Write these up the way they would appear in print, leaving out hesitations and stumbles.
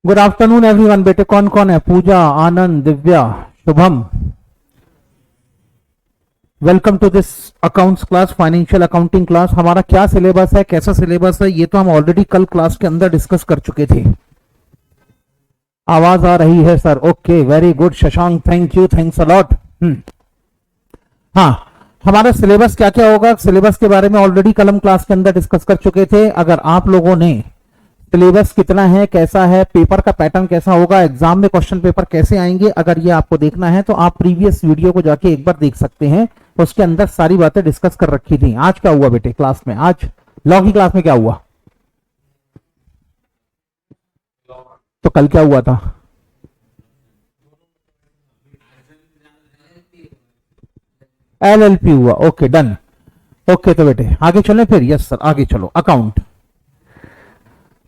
Good afternoon everyone. बेटे कौन कौन है? Pooja, Anand, Divya, Shubham. Welcome to this accounts class, financial accounting class. हमारा क्या सिलेबस है, कैसा सिलेबस है, ये तो हम ऑलरेडी कल क्लास के अंदर डिस्कस कर चुके थे। आवाज आ रही है sir? Okay, very good Shashank, thank you, thanks a lot. हाँ, हमारा सिलेबस क्या क्या होगा, सिलेबस के बारे में ऑलरेडी कल हम क्लास के अंदर डिस्कस कर चुके थे। अगर आप लोगों ने सिलेबस कितना है, कैसा है, पेपर का पैटर्न कैसा होगा, एग्जाम में क्वेश्चन पेपर कैसे आएंगे, अगर ये आपको देखना है तो आप प्रीवियस वीडियो को जाके एक बार देख सकते हैं। उसके अंदर सारी बातें डिस्कस कर रखी थी। आज क्या हुआ बेटे क्लास में? आज लॉ की क्लास में क्या हुआ? तो कल क्या हुआ था? एलएलपी हुआ। Okay, done. ओके, तो बेटे आगे चले फिर। यस सर, आगे चलो। अकाउंट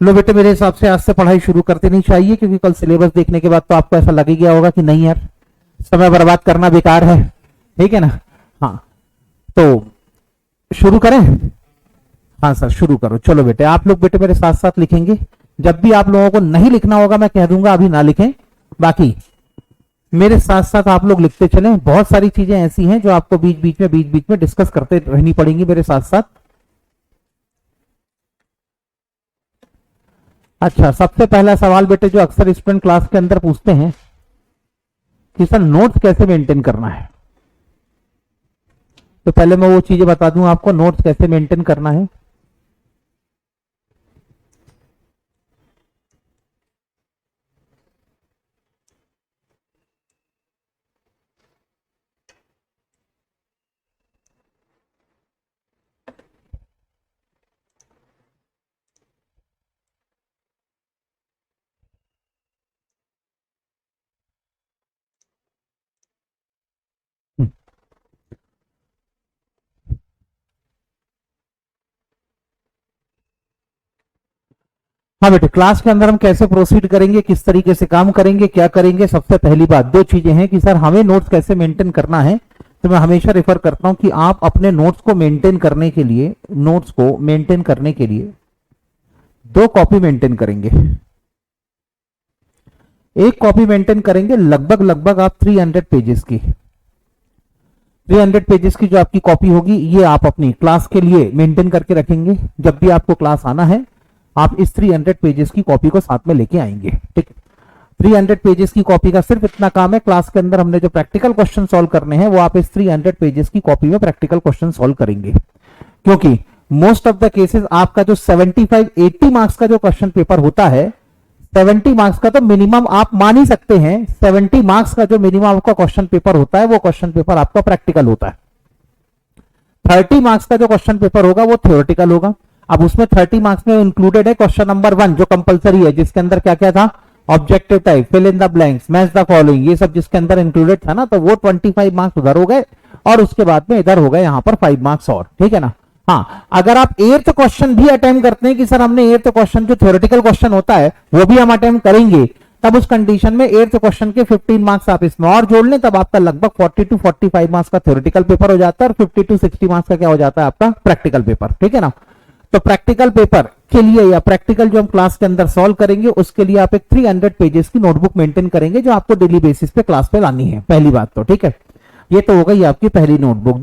लो बेटे, मेरे हिसाब से आज से पढ़ाई शुरू करते नहीं चाहिए, क्योंकि कल सिलेबस देखने के बाद तो आपको ऐसा लग ही गया होगा कि नहीं यार, समय बर्बाद करना बेकार है। ठीक है ना? हाँ, तो शुरू करें? हाँ सर, शुरू करो। चलो बेटे, आप लोग बेटे मेरे साथ साथ लिखेंगे। जब भी आप लोगों को नहीं लिखना होगा मैं कह दूंगा अभी ना लिखें, बाकी मेरे साथ साथ आप लोग लिखते चलें। बहुत सारी चीजें ऐसी हैं जो आपको बीच बीच में डिस्कस करते रहनी पड़ेंगी मेरे साथ साथ। अच्छा, सबसे पहला सवाल बेटे जो अक्सर स्टूडेंट क्लास के अंदर पूछते हैं कि सर नोट्स कैसे मेंटेन करना है, तो पहले मैं वो चीजें बता दूं आपको, नोट्स कैसे मेंटेन करना है। हाँ बेटे, क्लास के अंदर हम कैसे प्रोसीड करेंगे, किस तरीके से काम करेंगे, क्या करेंगे। सबसे पहली बात दो चीजें हैं कि सर हमें नोट्स कैसे मेंटेन करना है। तो मैं हमेशा रेफर करता हूं कि आप अपने नोट्स को मेंटेन करने के लिए, दो कॉपी मेंटेन करेंगे। एक कॉपी मेंटेन करेंगे लगभग आप 300 पेजेस की। 300 पेजेस की जो आपकी कॉपी होगी, ये आप अपनी क्लास के लिए मेंटेन करके रखेंगे। जब भी आपको क्लास आना है आप इस 300 पेजेस की कॉपी को साथ में लेके आएंगे। ठीक, 300 पेजेस की कॉपी का सिर्फ इतना काम है, क्लास के अंदर हमने जो प्रैक्टिकल क्वेश्चन सॉल्व करने हैं वो आप इस 300 पेजेस की कॉपी में प्रैक्टिकल क्वेश्चन सॉल्व करेंगे। क्योंकि मोस्ट ऑफ द केसेस आपका जो 75-80 मार्क्स का जो क्वेश्चन पेपर होता है, 70 मार्क्स का तो मिनिमम आप मान ही सकते हैं। 70 मार्क्स का जो मिनिमम आपका क्वेश्चन पेपर होता है वो क्वेश्चन पेपर आपका प्रैक्टिकल होता है। 30 मार्क्स का जो क्वेश्चन पेपर होगा वो थ्योरेटिकल होगा। अब उसमें 30 मार्क्स में इंक्लूडेड है क्वेश्चन नंबर 1 जो कंपलसरी है, जिसके अंदर क्या क्या था, objective type, fill in the blanks, match the following, ये सब जिसके अंदर इंक्लूडेड था ना, तो वो 25 मार्क्स उधर हो गए और उसके बाद में इधर हो गए यहाँ पर 5 मार्क्स और। ठीक है ना? हाँ, अगर आप 8th क्वेश्चन भी अटेम्प्ट करते हैं कि सर हमने 8th क्वेश्चन जो थ्योरेटिकल क्वेश्चन होता है वो भी हम अटेम्प्ट करेंगे, तब उस कंडीशन में 8th क्वेश्चन के 15 मार्क्स आप इसमें और जोड़ लें, तब आपका लगभग 40 to 45 मार्क्स का थ्योरेटिकल पेपर हो जाता है और 50 to 60 मार्क्स का क्या हो जाता है आपका प्रैक्टिकल पेपर। ठीक है ना? तो प्रैक्टिकल पेपर के लिए या प्रैक्टिकल जो हम क्लास के अंदर सॉल्व करेंगे उसके लिए आप एक 300 पेजेस की नोटबुक मेंटेन करेंगे जो आपको डेली बेसिस पे क्लास पे लानी है। पहली बात तो ठीक है, ये तो हो गई आपकी पहली नोटबुक।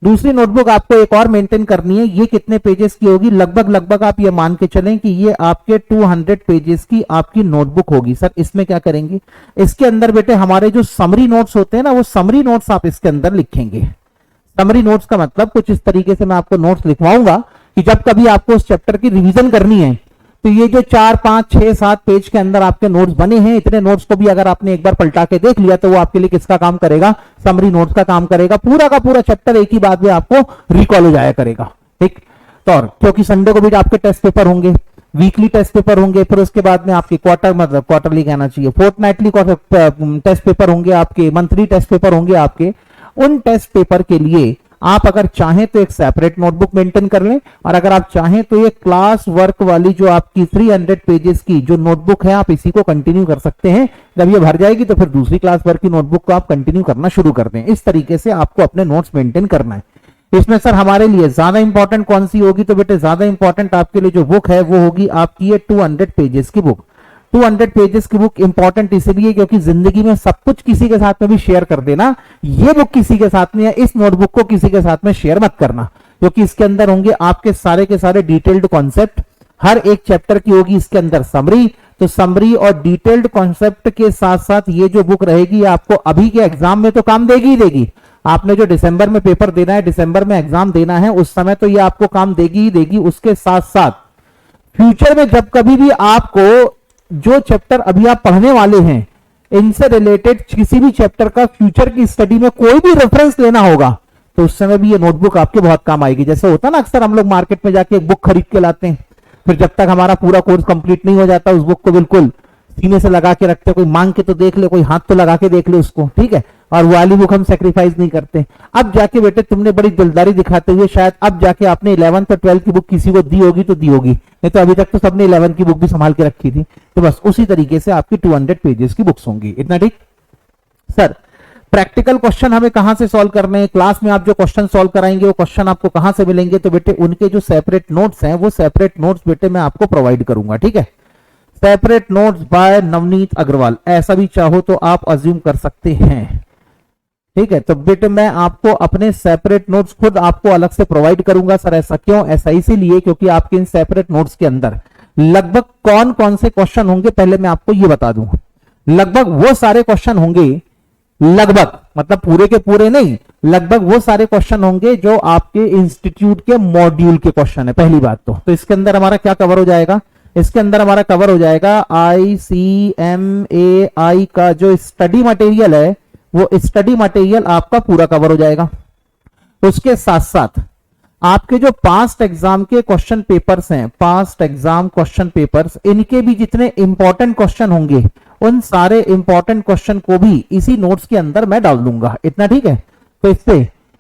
दूसरी नोटबुक आपको एक और मेंटेन करनी है। ये कितने पेजेस की होगी? लगभग आप ये मान के चलें कि ये आपके 200 पेजेस की आपकी नोटबुक होगी। सर इसमें क्या करेंगे? इसके अंदर बेटे हमारे जो समरी नोट्स होते हैं ना, वो समरी नोट्स आप इसके अंदर लिखेंगे। समरी नोट्स का मतलब कुछ इस तरीके से मैं आपको नोट्स लिखवाऊंगा कि जब कभी आपको उस चैप्टर की रिवीजन करनी है तो ये जो 4, 5, 6, 7 पेज के अंदर आपके नोट्स बने हैं, इतने नोट्स को भी अगर आपने एक बार पलटा के देख लिया तो वो आपके लिए किसका काम करेगा? समरी नोट्स का काम करेगा। पूरा का पूरा चैप्टर एक ही बात में आपको रिकॉल हो जाया करेगा। ठीक, तो और क्योंकि संडे को भी आपके टेस्ट पेपर होंगे, वीकली टेस्ट पेपर होंगे, फिर उसके बाद में आपके क्वार्टरली कहना चाहिए, फोर्टनाइटली टेस्ट पेपर होंगे, आपके मंथली टेस्ट पेपर होंगे आपके। उन टेस्ट पेपर के लिए आप अगर चाहें तो एक सेपरेट नोटबुक मेंटेन कर लें, और अगर आप चाहें तो ये क्लास वर्क वाली जो आपकी 300 पेजेस की जो नोटबुक है आप इसी को कंटिन्यू कर सकते हैं। जब ये भर जाएगी तो फिर दूसरी क्लास वर्क की नोटबुक को आप कंटिन्यू करना शुरू कर दें। इस तरीके से आपको अपने नोट्स मेंटेन करना है। इसमें सर हमारे लिए ज्यादा इंपॉर्टेंट कौन सी होगी? तो बेटे ज्यादा इंपॉर्टेंट आपके लिए जो बुक है वो होगी आपकी ये 200 पेजेस की बुक। 200 पेजेस की बुक इंपॉर्टेंट इसलिए क्योंकि जिंदगी में सब कुछ किसी के साथ में भी शेयर कर देना, ये बुक किसी के साथ में या इस नोटबुक को किसी के साथ में शेयर मत करना, क्योंकि इसके अंदर होंगे आपके सारे के सारे डिटेल्ड कॉन्सेप्ट, हर एक चैप्टर की होगी इसके अंदर समरी। तो समरी और डिटेल्ड कॉन्सेप्ट के साथ साथ ये जो बुक रहेगी आपको अभी के एग्जाम में तो काम देगी ही देगी। आपने जो दिसंबर में पेपर देना है, दिसंबर में एग्जाम देना है, उस समय तो ये आपको काम देगी ही देगी। उसके साथ साथ फ्यूचर में जब कभी भी आपको जो चैप्टर अभी आप पढ़ने वाले हैं इनसे रिलेटेड किसी भी चैप्टर का फ्यूचर की स्टडी में कोई भी रेफरेंस लेना होगा तो उस समय भी ये नोटबुक आपके बहुत काम आएगी। जैसे होता है ना, अक्सर हम लोग मार्केट में जाके एक बुक खरीद के लाते हैं, फिर जब तक हमारा पूरा कोर्स कंप्लीट नहीं हो जाता उस बुक को बिल्कुल सीने से लगा के रखते, कोई मांग के तो देख ले, कोई हाथ तो लगा के देख ले उसको, ठीक है, और वो वाली बुक हम सेक्रीफाइस नहीं करते। अब जाके बेटे तुमने बड़ी दिलदारी दिखाते हुए शायद अब जाके आपने 11th और 12th की बुक किसी को दी होगी तो दी होगी, नहीं तो अभी तक तो सबने 11th की बुक भी संभाल के रखी थी। तो बस उसी तरीके से आपकी 200 पेजेस की बुक्स होंगी। इतना ठीक। सर प्रैक्टिकल क्वेश्चन हमें कहां से सॉल्व करने हैं, क्लास में आप जो क्वेश्चन सॉल्व कराएंगे वो क्वेश्चन आपको कहां से मिलेंगे? तो बेटे उनके जो सेपरेट नोट्स हैं वो सेपरेट नोट्स बेटे मैं आपको प्रोवाइड करूंगा, ठीक है। Separate notes by Navneet Agarwal, ऐसा भी चाहो तो आप अज्यूम कर सकते हैं, ठीक है। तो बेटे मैं आपको अपने सेपरेट नोट्स खुद आपको अलग से प्रोवाइड करूंगा। सर ऐसा क्यों? ऐसा इसीलिए क्योंकि आपके इन सेपरेट नोट्स के अंदर लगभग कौन कौन से क्वेश्चन होंगे पहले मैं आपको ये बता दूं। लगभग वो सारे क्वेश्चन होंगे, लगभग मतलब पूरे के पूरे नहीं, लगभग वो सारे क्वेश्चन होंगे जो आपके इंस्टीट्यूट के मॉड्यूल के क्वेश्चन है। पहली बात तो इसके अंदर हमारा क्या कवर हो जाएगा? इसके अंदर हमारा कवर हो जाएगा ICMAI का जो स्टडी मटेरियल है, वो स्टडी मटेरियल आपका पूरा कवर हो जाएगा। उसके साथ साथ आपके जो पास्ट एग्जाम के क्वेश्चन पेपर्स हैं, पास्ट एग्जाम क्वेश्चन पेपर्स, इनके भी जितने इंपॉर्टेंट क्वेश्चन होंगे उन सारे इंपॉर्टेंट क्वेश्चन को भी इसी नोट्स के अंदर मैं डाल दूंगा। इतना ठीक है। तो इससे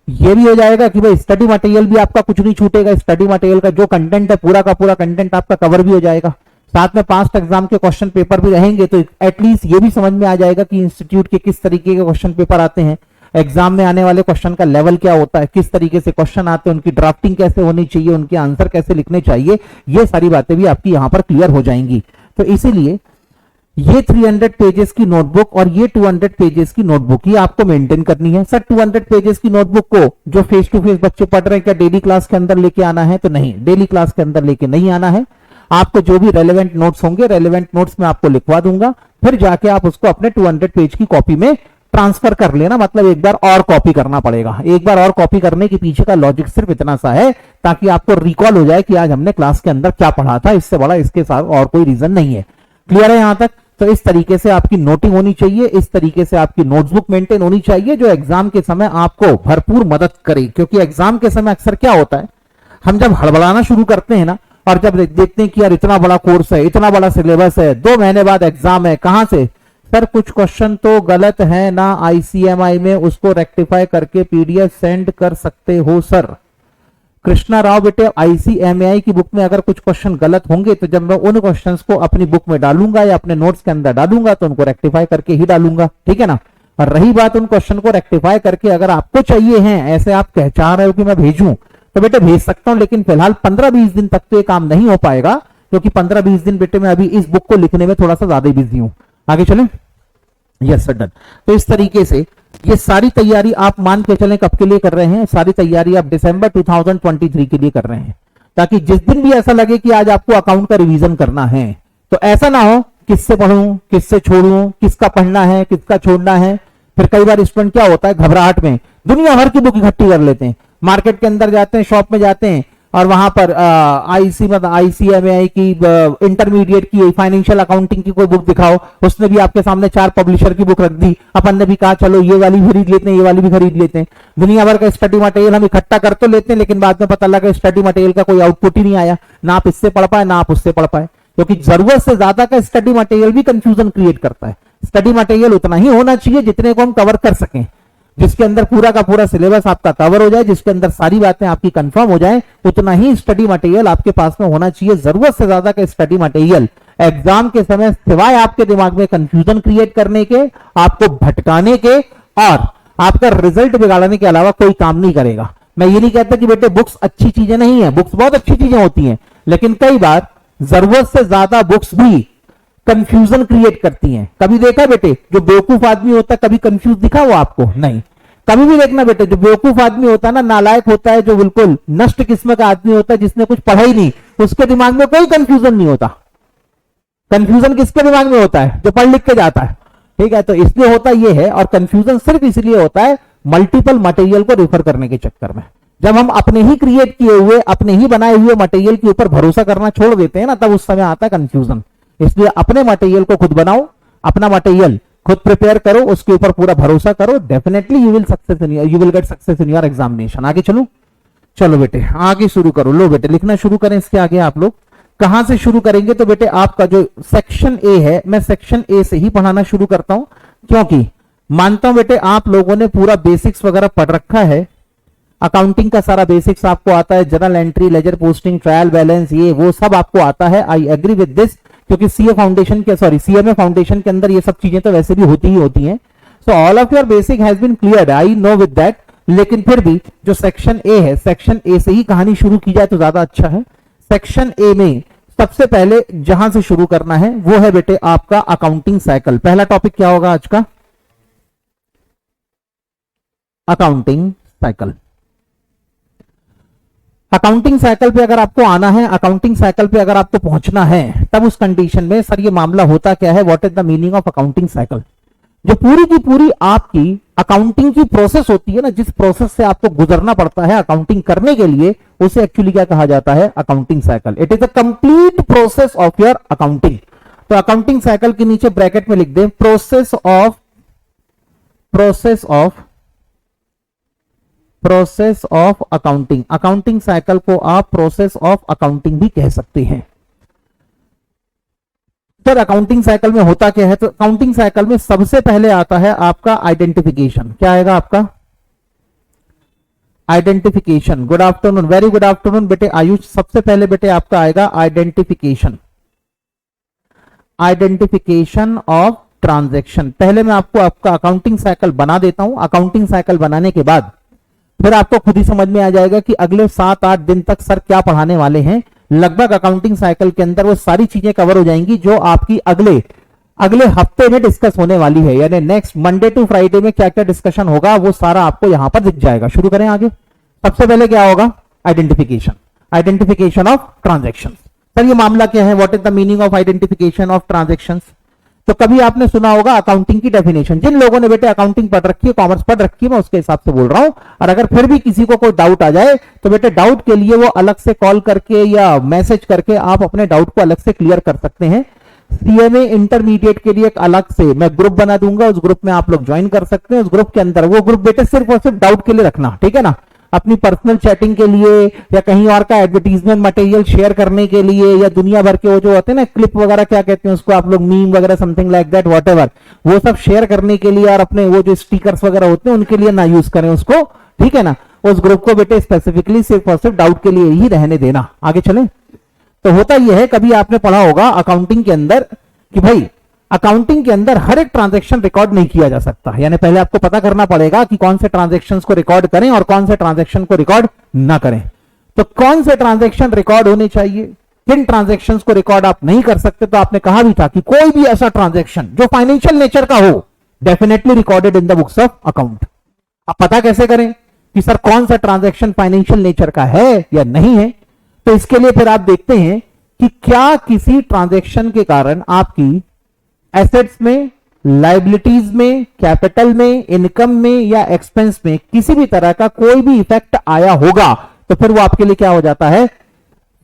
ये भी हो जाएगा कि भाई स्टडी मटेरियल भी आपका कुछ नहीं छूटेगा, स्टडी मटेरियल का जो कंटेंट है पूरा का पूरा कंटेंट आपका कवर भी हो जाएगा। साथ में पास्ट एग्जाम के क्वेश्चन पेपर भी रहेंगे, तो एटलीस्ट ये भी समझ में आ जाएगा कि इंस्टीट्यूट के किस तरीके के क्वेश्चन पेपर आते हैं, एग्जाम में आने वाले क्वेश्चन का लेवल क्या होता है, किस तरीके से क्वेश्चन आते हैं, उनकी ड्राफ्टिंग कैसे होनी चाहिए, उनके आंसर कैसे लिखने चाहिए, ये सारी बातें भी आपकी यहां पर क्लियर हो जाएंगी। तो इसीलिए ये 300 पेजेस की नोटबुक और ये 200 पेजेस की नोटबुक ये आपको मेंटेन करनी है। सर 200 पेजेस की नोटबुक को जो फेस टू फेस बच्चे पढ़ रहे हैं क्या डेली क्लास के अंदर लेके आना है? तो नहीं, डेली क्लास के अंदर लेके नहीं आना है। आपको जो भी रेलेवेंट नोट्स होंगे, रेलेवेंट नोट्स में आपको लिखवा दूंगा, फिर जाके आप उसको अपने 200 पेज की कॉपी में ट्रांसफर कर लेना। मतलब एक बार और कॉपी करना पड़ेगा। एक बार और कॉपी करने के पीछे का लॉजिक सिर्फ इतना सा है ताकि आपको रिकॉल हो जाए कि आज हमने क्लास के अंदर क्या पढ़ा था, इससे बड़ा इसके साथ और कोई रीजन नहीं है। क्लियर है यहां तक? तो इस तरीके से आपकी नोटिंग होनी चाहिए, इस तरीके से आपकी नोटबुक मेंटेन होनी चाहिए जो एग्जाम के समय आपको भरपूर मदद करे। क्योंकि एग्जाम के समय अक्सर क्या होता है, हम जब हड़बड़ाना शुरू करते हैं ना, और जब देखते हैं कि यार इतना बड़ा कोर्स है, इतना बड़ा सिलेबस है, 2 महीने बाद एग्जाम है, कहां से? सर कुछ क्वेश्चन तो गलत है ना ICMI में, उसको रेक्टिफाई करके PDF सेंड कर सकते हो सर। कृष्णा राव बेटे ICMAI की बुक में अगर कुछ क्वेश्चन गलत होंगे तो जब मैं उन क्वेश्चंस को अपनी बुक में डालूंगा या अपने नोट्स के अंदर डालूंगा तो उनको रेक्टिफाई करके ही डालूंगा, ठीक है ना। और रही बात उन क्वेश्चन को रेक्टिफाई करके अगर आपको चाहिए हैं, ऐसे आप चाह रहे हो कि मैं भेजूं, तो बेटे भेज सकता हूं, लेकिन फिलहाल 15-20 दिन तक तो ये काम नहीं हो पाएगा, क्योंकि 15-20 दिन बेटे मैं अभी इस बुक को लिखने में थोड़ा सा ज्यादा बिजी हूं। आगे चलें। Yes sir done. तो इस तरीके से ये सारी तैयारी आप मान के चलें कब के लिए कर रहे हैं? सारी तैयारी आप दिसंबर 2023 के लिए कर रहे हैं, ताकि जिस दिन भी ऐसा लगे कि आज आपको अकाउंट का रिवीजन करना है तो ऐसा ना हो किससे पढ़ूं, किससे छोड़ूं, किसका पढ़ना है, किसका छोड़ना है। फिर कई बार स्टूडेंट क्या होता है, घबराहट में दुनिया भर की बुक इकट्ठी कर लेते हैं, मार्केट के अंदर जाते हैं, शॉप में जाते हैं और वहां पर ICMAI की इंटरमीडिएट की फाइनेंशियल अकाउंटिंग की कोई बुक दिखाओ, उसने भी आपके सामने 4 पब्लिशर की बुक रख दी, अपन ने भी कहा चलो ये वाली भी खरीद लेते हैं, ये वाली भी खरीद लेते हैं। दुनिया भर का स्टडी मटेरियल हम इकट्ठा कर तो लेते हैं, लेकिन बाद में पता लगा स्टडी मटेरियल का कोई आउटपुट ही नहीं आया, ना आप इससे पढ़ पाए ना आप उससे पढ़ पाए, क्योंकि जरूरत से ज्यादा का स्टडी मटेरियल भी कंफ्यूजन क्रिएट करता है। स्टडी मटेरियल उतना ही होना चाहिए जितने को हम कवर कर सकें, जिसके अंदर पूरा का पूरा सिलेबस आपका कवर हो जाए, जिसके अंदर सारी बातें आपकी कंफर्म हो जाए, उतना ही स्टडी मटेरियल आपके पास में होना चाहिए। जरूरत से ज्यादा का स्टडी मटेरियल एग्जाम के समय सिवाय आपके दिमाग में कंफ्यूजन क्रिएट करने के, आपको भटकाने के और आपका रिजल्ट बिगाड़ने के अलावा कोई काम नहीं करेगा। मैं ये नहीं कहता कि बेटे बुक्स अच्छी चीजें नहीं है, बुक्स बहुत अच्छी चीजें होती हैं, लेकिन कई बार जरूरत से ज्यादा बुक्स भी कंफ्यूजन क्रिएट करती हैं। कभी देखा बेटे जो बेवकूफ आदमी होता है कभी कंफ्यूज दिखा वो आपको? नहीं। कभी भी देखना बेटे जो बेवकूफ आदमी होता है ना, नालायक होता है, जो बिल्कुल नष्ट किस्म का आदमी होता है, जिसने कुछ पढ़ा ही नहीं, उसके दिमाग में कोई कंफ्यूजन नहीं होता। कंफ्यूजन किसके दिमाग में होता है? जो पढ़ लिख के जाता है। ठीक है, तो इसलिए होता यह है, और कंफ्यूजन सिर्फ इसलिए होता है मल्टीपल मटेरियल को रेफर करने के चक्कर में। जब हम अपने ही क्रिएट किए हुए, अपने ही बनाए हुए मटेरियल के ऊपर भरोसा करना छोड़ देते हैं ना, तब उस समय आता है कंफ्यूजन। इसलिए अपने मटेरियल को खुद बनाओ, अपना मटेरियल खुद प्रिपेयर करो, उसके ऊपर पूरा भरोसा करो, definitely you will get success in your examination. आगे चलो, चलो बेटे आगे शुरू करो। लो बेटे लिखना शुरू करें। इसके आगे आप लोग कहां से शुरू करेंगे? तो बेटे आपका जो सेक्शन ए है, मैं सेक्शन ए से ही पढ़ाना शुरू करता हूं, क्योंकि मानता हूं बेटे आप लोगों ने पूरा बेसिक्स वगैरह पढ़ रखा है। अकाउंटिंग का सारा बेसिक्स आपको आता है, journal entry, ledger posting, trial balance, ये वो सब आपको आता है। आई एग्री विद दिस, क्योंकि सीए फाउंडेशन के सीएमए फाउंडेशन के अंदर ये सब चीजें तो वैसे भी होती ही होती हैं। So all of your basic has been cleared, I know with that. लेकिन फिर भी जो सेक्शन ए है, सेक्शन ए से ही कहानी शुरू की जाए तो ज्यादा अच्छा है। सेक्शन ए में सबसे पहले जहां से शुरू करना है वो है बेटे आपका अकाउंटिंग साइकिल। पहला टॉपिक क्या होगा आज का? Accounting cycle. अकाउंटिंग साइकिल पे अगर आपको आना है, अकाउंटिंग साइकिल पे अगर आपको पहुंचना है, तब उस कंडीशन में सर ये मामला होता क्या है, what is the meaning of accounting cycle. जो पूरी की पूरी आपकी अकाउंटिंग की प्रोसेस होती है ना, जिस प्रोसेस से आपको गुजरना पड़ता है अकाउंटिंग करने के लिए, उसे एक्चुअली क्या कहा जाता है? Accounting cycle. It is a complete process of your accounting. तो अकाउंटिंग साइकिल के नीचे ब्रैकेट में लिख दें process of accounting. Accounting cycle को आप प्रोसेस ऑफ अकाउंटिंग भी कह सकते हैं। तो अकाउंटिंग साइकिल में होता क्या है? तो अकाउंटिंग साइकिल में सबसे पहले आता है आपका आइडेंटिफिकेशन। क्या आएगा आपका? Identification. Good afternoon, very good afternoon बेटे आयुष। सबसे पहले बेटे आपका आएगा आइडेंटिफिकेशन। Identification of transaction. पहले मैं आपको आपका अकाउंटिंग साइकिल बना देता हूं। अकाउंटिंग साइकिल बनाने के बाद फिर आपको खुद ही समझ में आ जाएगा कि अगले 7-8 दिन तक सर क्या पढ़ाने वाले हैं। लगभग अकाउंटिंग साइकिल के अंदर वो सारी चीजें कवर हो जाएंगी जो आपकी अगले हफ्ते में डिस्कस होने वाली है, यानी नेक्स्ट मंडे टू फ्राइडे में क्या क्या डिस्कशन होगा वो सारा आपको यहां पर दिख जाएगा। शुरू करें आगे। सबसे पहले क्या होगा? Identification. Identification of transactions. Sir ये मामला क्या है? What is the meaning of identification of transactions? तो कभी आपने सुना होगा अकाउंटिंग की डेफिनेशन। जिन लोगों ने बेटे अकाउंटिंग पढ़ रखी है, कॉमर्स पढ़ रखी है, मैं उसके हिसाब से बोल रहा हूं। और अगर फिर भी किसी को कोई डाउट आ जाए तो बेटे डाउट के लिए वो अलग से कॉल करके या मैसेज करके आप अपने डाउट को अलग से क्लियर कर सकते हैं। सीएमए इंटरमीडिएट के लिए एक अलग से मैं ग्रुप बना दूंगा, उस ग्रुप में आप लोग ज्वाइन कर सकते हैं। उस ग्रुप के अंदर वो ग्रुप बेटे सिर्फ और सिर्फ डाउट के लिए रखना, ठीक है ना? अपनी पर्सनल चैटिंग के लिए या कहीं और का एडवर्टीजमेंट मटेरियल शेयर करने के लिए, या दुनिया भर के वो जो होते हैं ना क्लिप वगैरह, क्या कहते हैं उसको आप लोग, मीम वगैरह, समथिंग लाइक दैट, व्हाटएवर, वो सब शेयर करने के लिए, और अपने वो जो स्टिकर्स वगैरह होते हैं उनके लिए ना यूज करें उसको, ठीक है ना? उस ग्रुप को बेटे स्पेसिफिकली सिर्फ और सिर्फ डाउट के लिए ही रहने देना। आगे चले। तो होता यह है, कभी आपने पढ़ा होगा अकाउंटिंग के अंदर कि भाई अकाउंटिंग के अंदर हर एक ट्रांजैक्शन रिकॉर्ड नहीं किया जा सकता, यानी पहले आपको पता करना पड़ेगा कि कौन से ट्रांजैक्शंस को रिकॉर्ड करें और कौन से ट्रांजैक्शन को रिकॉर्ड ना करें। तो कौन से ट्रांजैक्शन रिकॉर्ड होने चाहिए, किन ट्रांजैक्शंस को रिकॉर्ड आप नहीं कर सकते? तो आपने कहा भी था कि कोई भी ऐसा ट्रांजैक्शन जो फाइनेंशियल नेचर का हो, definitely recorded in the books of account. आप पता कैसे करें कि सर कौन सा ट्रांजैक्शन फाइनेंशियल नेचर का है या नहीं है? तो इसके लिए फिर आप देखते हैं कि क्या किसी ट्रांजैक्शन के कारण आपकी एसेट्स में, लाइबिलिटीज में, कैपिटल में, इनकम में या एक्सपेंस में किसी भी तरह का कोई भी इफेक्ट आया होगा, तो फिर वो आपके लिए क्या हो जाता है?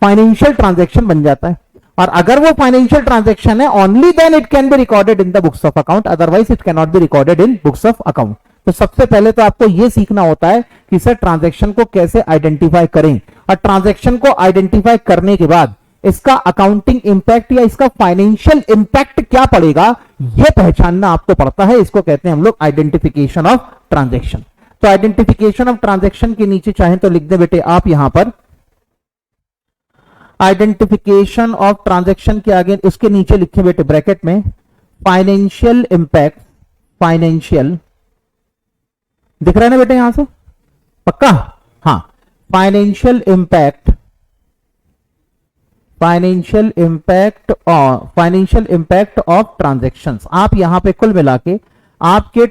फाइनेंशियल ट्रांजैक्शन बन जाता है। और अगर वो फाइनेंशियल ट्रांजैक्शन है, only then it can be recorded in the books of account, otherwise it can not be recorded in books of account. तो सबसे पहले तो आपको यह सीखना होता है कि सर ट्रांजैक्शन को कैसे आइडेंटिफाई करें, और ट्रांजैक्शन को आइडेंटिफाई करने के बाद इसका अकाउंटिंग इंपैक्ट या इसका फाइनेंशियल इंपैक्ट क्या पड़ेगा, यह पहचानना आपको पड़ता है। इसको कहते हैं हम लोग आइडेंटिफिकेशन ऑफ ट्रांजैक्शन। तो आइडेंटिफिकेशन ऑफ ट्रांजैक्शन के नीचे चाहें तो लिख दे बेटे आप यहां पर आइडेंटिफिकेशन ऑफ ट्रांजैक्शन के आगे उसके नीचे लिखे बेटे ब्रैकेट में फाइनेंशियल इंपैक्ट। फाइनेंशियल दिख रहा है ना बेटे यहां से? पक्का? हाँ, financial impact financial impact of transactions. आप यहां पे कुल मिला के आपके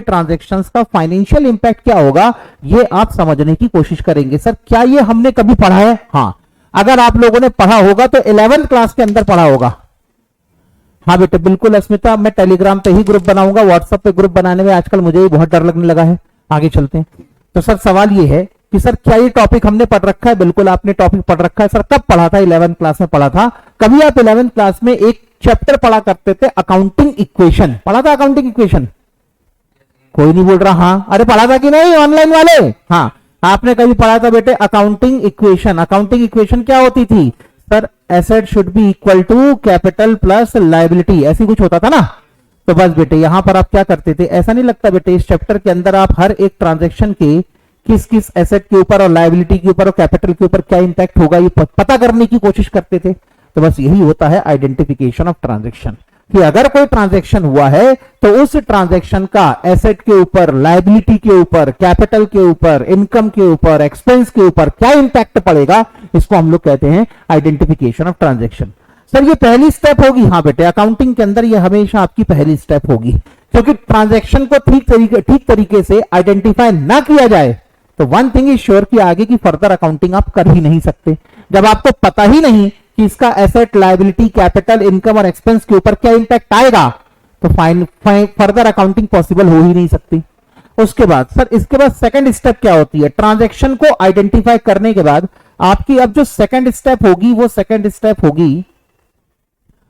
ट्रांजैक्शंस का फाइनेंशियल इंपैक्ट क्या होगा, ये आप समझने की कोशिश करेंगे। सर क्या ये हमने कभी पढ़ा है? हाँ, अगर आप लोगों ने पढ़ा होगा तो 11th क्लास के अंदर पढ़ा होगा। हाँ बेटे बिल्कुल अस्मिता, मैं टेलीग्राम पे ही ग्रुप बनाऊंगा, व्हाट्सएप पे ग्रुप बनाने में आजकल मुझे भी बहुत डर लगने लगा है। आगे चलते हैं। तो सर सवाल ये है कि सर क्या ये टॉपिक हमने पढ़ रखा है? बिल्कुल आपने टॉपिक पढ़ रखा है। सर कब पढ़ा था? 11th क्लास में पढ़ा था। कभी आप 11th क्लास में एक चैप्टर पढ़ा करते थे, अकाउंटिंग इक्वेशन पढ़ा था? अकाउंटिंग इक्वेशन कोई नहीं बोल रहा। हाँ, अरे पढ़ा था कि नहीं ऑनलाइन वाले? हाँ, आपने कभी पढ़ा था बेटे अकाउंटिंग इक्वेशन। अकाउंटिंग इक्वेशन क्या होती थी? Sir asset should be equal to capital plus liability, ऐसी कुछ होता था ना। तो बस बेटे यहां पर आप क्या करते थे, ऐसा नहीं लगता बेटे इस चैप्टर के अंदर आप हर एक ट्रांजैक्शन के किस किस एसेट के ऊपर और लायबिलिटी के ऊपर और कैपिटल के ऊपर क्या इंपैक्ट होगा ये पता करने की कोशिश करते थे। तो बस यही होता है आइडेंटिफिकेशन ऑफ ट्रांजैक्शन, कि अगर कोई ट्रांजैक्शन हुआ है तो उस ट्रांजैक्शन का एसेट के ऊपर, लायबिलिटी के ऊपर, कैपिटल के ऊपर, इनकम के ऊपर, एक्सपेंस के ऊपर क्या इंपैक्ट पड़ेगा, इसको हम लोग कहते हैं आइडेंटिफिकेशन ऑफ ट्रांजैक्शन। सर ये पहली स्टेप होगी? हाँ बेटे, अकाउंटिंग के अंदर ये हमेशा आपकी पहली स्टेप होगी, क्योंकि ट्रांजैक्शन को ठीक तरीके से आइडेंटिफाई ना किया जाए तो वन थिंग इज श्योर कि आगे की फर्दर अकाउंटिंग आप कर ही नहीं सकते। जब आपको पता ही नहीं कि इसका एसेट, लायबिलिटी, कैपिटल, इनकम और एक्सपेंस के ऊपर क्या इंपैक्ट आएगा तो फर्दर अकाउंटिंग पॉसिबल हो ही नहीं सकती। उसके बाद सर इसके बाद सेकंड स्टेप क्या होती है? ट्रांजैक्शन को आइडेंटिफाई करने के बाद आपकी अब जो सेकंड स्टेप होगी वो सेकंड स्टेप होगी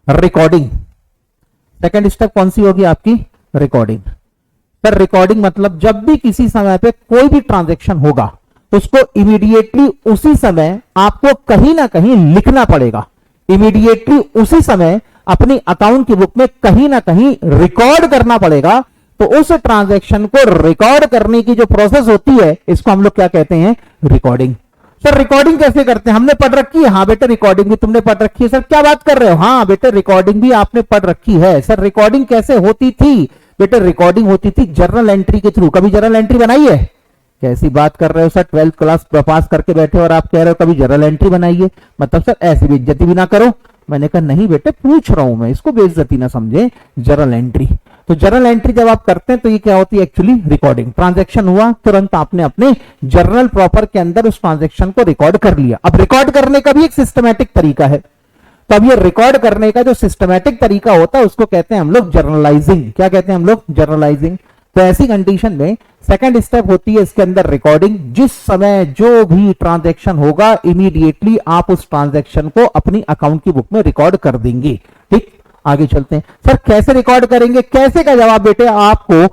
रिकॉर्डिंग। सेकंड स्टेप कौन सी होगी आपकी? रिकॉर्डिंग। सर रिकॉर्डिंग मतलब जब भी किसी समय पे कोई भी ट्रांजैक्शन होगा उसको इमीडिएटली उसी समय आपको कहीं ना कहीं लिखना पड़ेगा, इमीडिएटली उसी समय अपनी अकाउंट की बुक में कहीं ना कहीं रिकॉर्ड करना पड़ेगा। तो उस ट्रांजैक्शन को रिकॉर्ड करने की जो प्रोसेस होती है इसको हम लोग क्या कहते हैं? रिकॉर्डिंग। सर रिकॉर्डिंग कैसे करते हैं? हमने पढ़ रखी है। हाँ बेटे रिकॉर्डिंग भी तुमने पढ़ रखी है। सर क्या बात कर रहे हो? हाँ बेटे रिकॉर्डिंग भी आपने पढ़ रखी है। सर रिकॉर्डिंग कैसे होती थी? बेटे रिकॉर्डिंग होती थी जर्नल एंट्री के थ्रू। कभी जर्नल एंट्री बनाई है? कैसी बात कर रहे हो सर, 12th क्लास पास करके बैठे और आप कह रहे हो कभी जर्नल एंट्री बनाइए? मतलब सर ऐसी बेइज्जती भी ना करो। मैंने कहा नहीं बेटे पूछ रहा हूं मैं, इसको बेइज्जती ना समझे। जर्नल एंट्री, तो जर्नल एंट्री जब आप करते हैं तो ये क्या होती है? Actually recording. ट्रांजैक्शन हुआ, तुरंत आपने अपने जर्नल प्रॉपर के अंदर उस ट्रांजैक्शन को रिकॉर्ड कर लिया। अब रिकॉर्ड करने का भी एक सिस्टमैटिक तरीका है, तो अब ये रिकॉर्ड करने का जो सिस्टमैटिक तरीका होता है उसको कहते हैं हम लोग जर्नलाइजिंग। क्या कहते हैं हम लोग? जर्नलाइजिंग। तो ऐसी कंडीशन में सेकंड स्टेप होती है इसके अंदर रिकॉर्डिंग। जिस समय जो भी ट्रांजैक्शन होगा इमीडिएटली आप उस ट्रांजैक्शन को अपनी अकाउंट की बुक में रिकॉर्ड कर देंगे। ठीक, आगे चलते हैं। सर कैसे रिकॉर्ड करेंगे? कैसे का जवाब बेटे आपको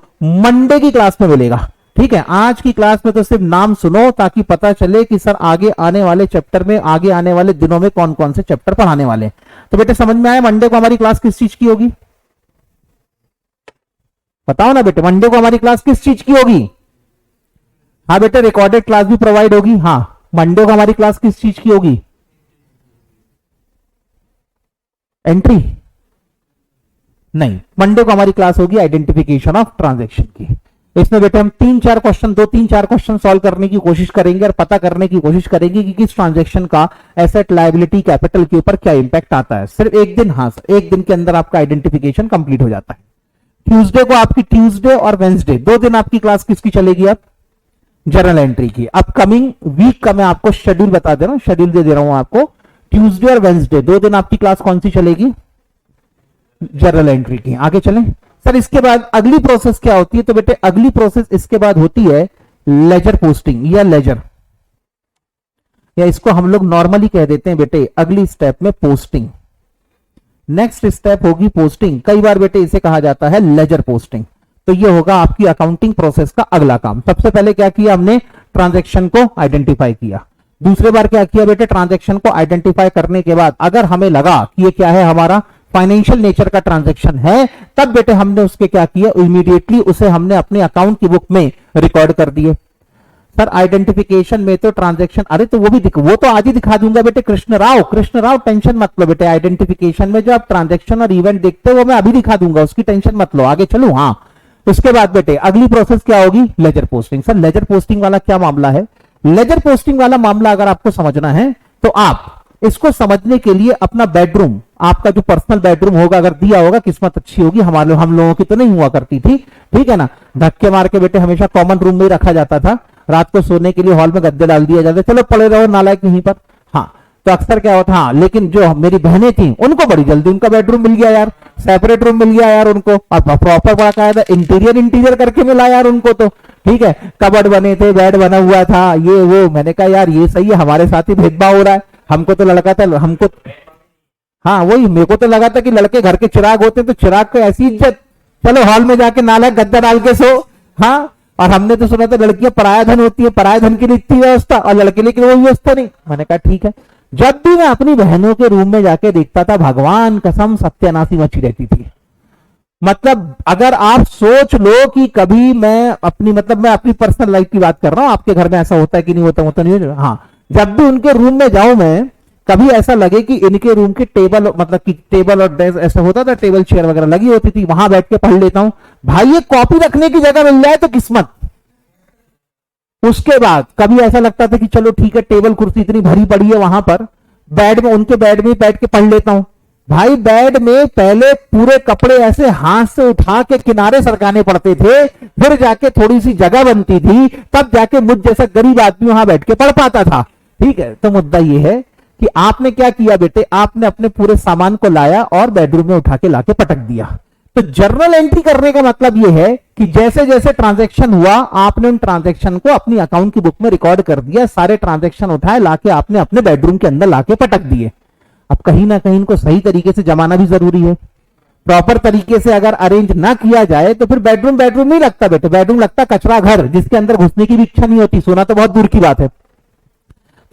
मंडे की क्लास में मिलेगा। ठीक है, आज की क्लास में तो सिर्फ नाम सुनो ताकि पता चले कि सर आगे आने वाले चैप्टर में, आगे आने वाले दिनों में कौन कौन से चैप्टर पढ़ाने वाले हैं। तो बेटे समझ में आया मंडे को हमारी क्लास किस चीज की होगी? बताओ ना बेटे, मंडे को हमारी क्लास किस चीज की होगी? हाँ बेटे रिकॉर्डेड क्लास भी प्रोवाइड होगी। हाँ, मंडे को हमारी क्लास किस चीज की होगी? एंट्री नहीं, मंडे को हमारी क्लास होगी आइडेंटिफिकेशन ऑफ ट्रांजैक्शन की। इसमें बेटे हम 3-4 क्वेश्चन सॉल्व करने की कोशिश करेंगे और पता करने की कोशिश करेंगे कि किस ट्रांजैक्शन का एसेट, लायबिलिटी, कैपिटल के ऊपर क्या इंपैक्ट आता है। सिर्फ एक दिन, हाँ एक दिन के अंदर आपका आइडेंटिफिकेशन कंप्लीट हो जाता है। ट्यूसडे को आपकी, ट्यूसडे और वेंसडे 2 दिन आपकी क्लास किसकी चलेगी? अब जर्नल एंट्री की। अपकमिंग वीक का मैं आपको शेड्यूल बता दे रहा हूं, शेड्यूल दे रहा हूं आपको। ट्यूसडे और वेंसडे 2 दिन आपकी क्लास कौन सी चलेगी? जर्नल एंट्री की। आगे चलें सर। इसके बाद अगली प्रोसेस क्या होती है? तो बेटे अगली प्रोसेस इसके बाद होती है लेजर पोस्टिंग या लेजर, या इसको हम लोग नॉर्मली कह देते हैं बेटे अगली स्टेप में पोस्टिंग। नेक्स्ट स्टेप होगी पोस्टिंग। कई बार बेटे इसे कहा जाता है लेजर पोस्टिंग। तो ये होगा आपकी अकाउंटिंग प्रोसेस का अगला काम। सबसे पहले क्या किया हमने? ट्रांजैक्शन को आइडेंटिफाई किया। दूसरे बार क्या किया बेटे? ट्रांजैक्शन को आइडेंटिफाई करने के बाद अगर हमें लगा कि ये क्या है, हमारा फाइनेंशियल नेचर का ट्रांजैक्शन है, तब बेटे हमने उसके क्या किया? इमीडिएटली उसे हमने अपने अकाउंट की बुक में रिकॉर्ड कर दिए। सर आइडेंटिफिकेशन में तो ट्रांजैक्शन, अरे तो वो तो आज ही दिखा दूंगा बेटे। कृष्ण राव टेंशन मत लो बेटे। आइडेंटिफिकेशन में जो आप ट्रांजैक्शन और इवेंट देखते हो वो मैं अभी दिखा दूंगा, उसकी टेंशन मत लो। आगे चलूं? हाँ, उसके बाद बेटे अगली प्रोसेस क्या होगी? Ledger posting. Sir ledger posting वाला क्या मामला है? लेजर पोस्टिंग वाला मामला अगर आपको समझना है तो आप इसको समझने के लिए अपना बेडरूम, आपका जो पर्सनल बेडरूम होगा अगर दिया होगा, किस्मत अच्छी होगी, हम लोगों की तो नहीं हुआ करती थी, ठीक है ना, धक्के मार के बेटे हमेशा कॉमन रूम में ही रखा जाता था, रात को सोने के लिए हॉल में गद्दे डाल दिया जाता, चलो पड़े रहो नालायक यहीं पर। हाँ, तो अक्सर क्या होता, हाँ, लेकिन जो मेरी बहनें थी उनको बड़ी जल्दी उनका बेडरूम मिल गया यार, सेपरेट रूम मिल गया यार उनको, और प्रॉपर बड़ा कायदा इंटीरियर करके मिला यार उनको, तो ठीक है, कबर्ड बने थे, बेड बना हुआ था, ये वो। मैंने कहा यार ये सही है, हमारे साथ ही भेदभाव हो रहा है, हमको तो लड़का था, हमको, हाँ वही, मेरे को तो लगा था कि लड़के घर के चिराग होते तो चिराग को ऐसी इज्जत, चलो हॉल में जाके नाला गद्दा डाल के सो। हाँ, और हमने तो सुना था लड़कियां पराया धन होती है, पराया धन की इतनी व्यवस्था और लड़के लिए वो व्यवस्था नहीं। मैंने कहा ठीक है। जब भी मैं अपनी बहनों के रूम में जाके देखता था, भगवान कसम सत्यानाशी मची रहती थी। मतलब अगर आप सोच लो कि कभी मैं अपनी पर्सनल लाइफ की बात कर रहा हूं, आपके घर में ऐसा होता है कि नहीं होता, होता नहीं। हाँ, जब भी उनके रूम में जाऊं मैं, कभी ऐसा लगे कि इनके रूम की टेबल, मतलब कि टेबल और डेस्क ऐसा होता था, टेबल चेयर वगैरह लगी होती थी, वहां बैठ के पढ़ लेता हूं। भाई ये कॉपी रखने की जगह मिल जाए तो किस्मत। उसके बाद कभी ऐसा लगता था कि चलो ठीक है, टेबल कुर्सी इतनी भरी पड़ी है वहां पर, बेड में, उनके बेड में बैठ के पढ़ लेता हूं। भाई बेड में पहले पूरे कपड़े ऐसे हाथ से उठा के किनारे सरकाने पड़ते थे, फिर जाके थोड़ी सी जगह बनती थी, तब जाके मुझ जैसा गरीब आदमी वहां बैठ के पढ़ पाता था। ठीक है, तो मुद्दा यह है कि आपने क्या किया बेटे, आपने अपने पूरे सामान को लाया और बेडरूम में उठा के लाके पटक दिया। तो जर्नल एंट्री करने का मतलब यह है कि जैसे जैसे ट्रांजैक्शन हुआ, आपने उन ट्रांजैक्शन को अपनी अकाउंट की बुक में रिकॉर्ड कर दिया, सारे ट्रांजैक्शन उठाए लाके आपने अपने बेडरूम के अंदर लाके पटक दिए। अब कहीं ना कहीं इनको सही तरीके से जमाना भी जरूरी है। प्रॉपर तरीके से अगर अरेंज ना किया जाए तो फिर बेडरूम नहीं लगता बेटे, बेडरूम लगता कचरा घर, जिसके अंदर घुसने की भी इच्छा नहीं होती, सोना तो बहुत दूर की बात है।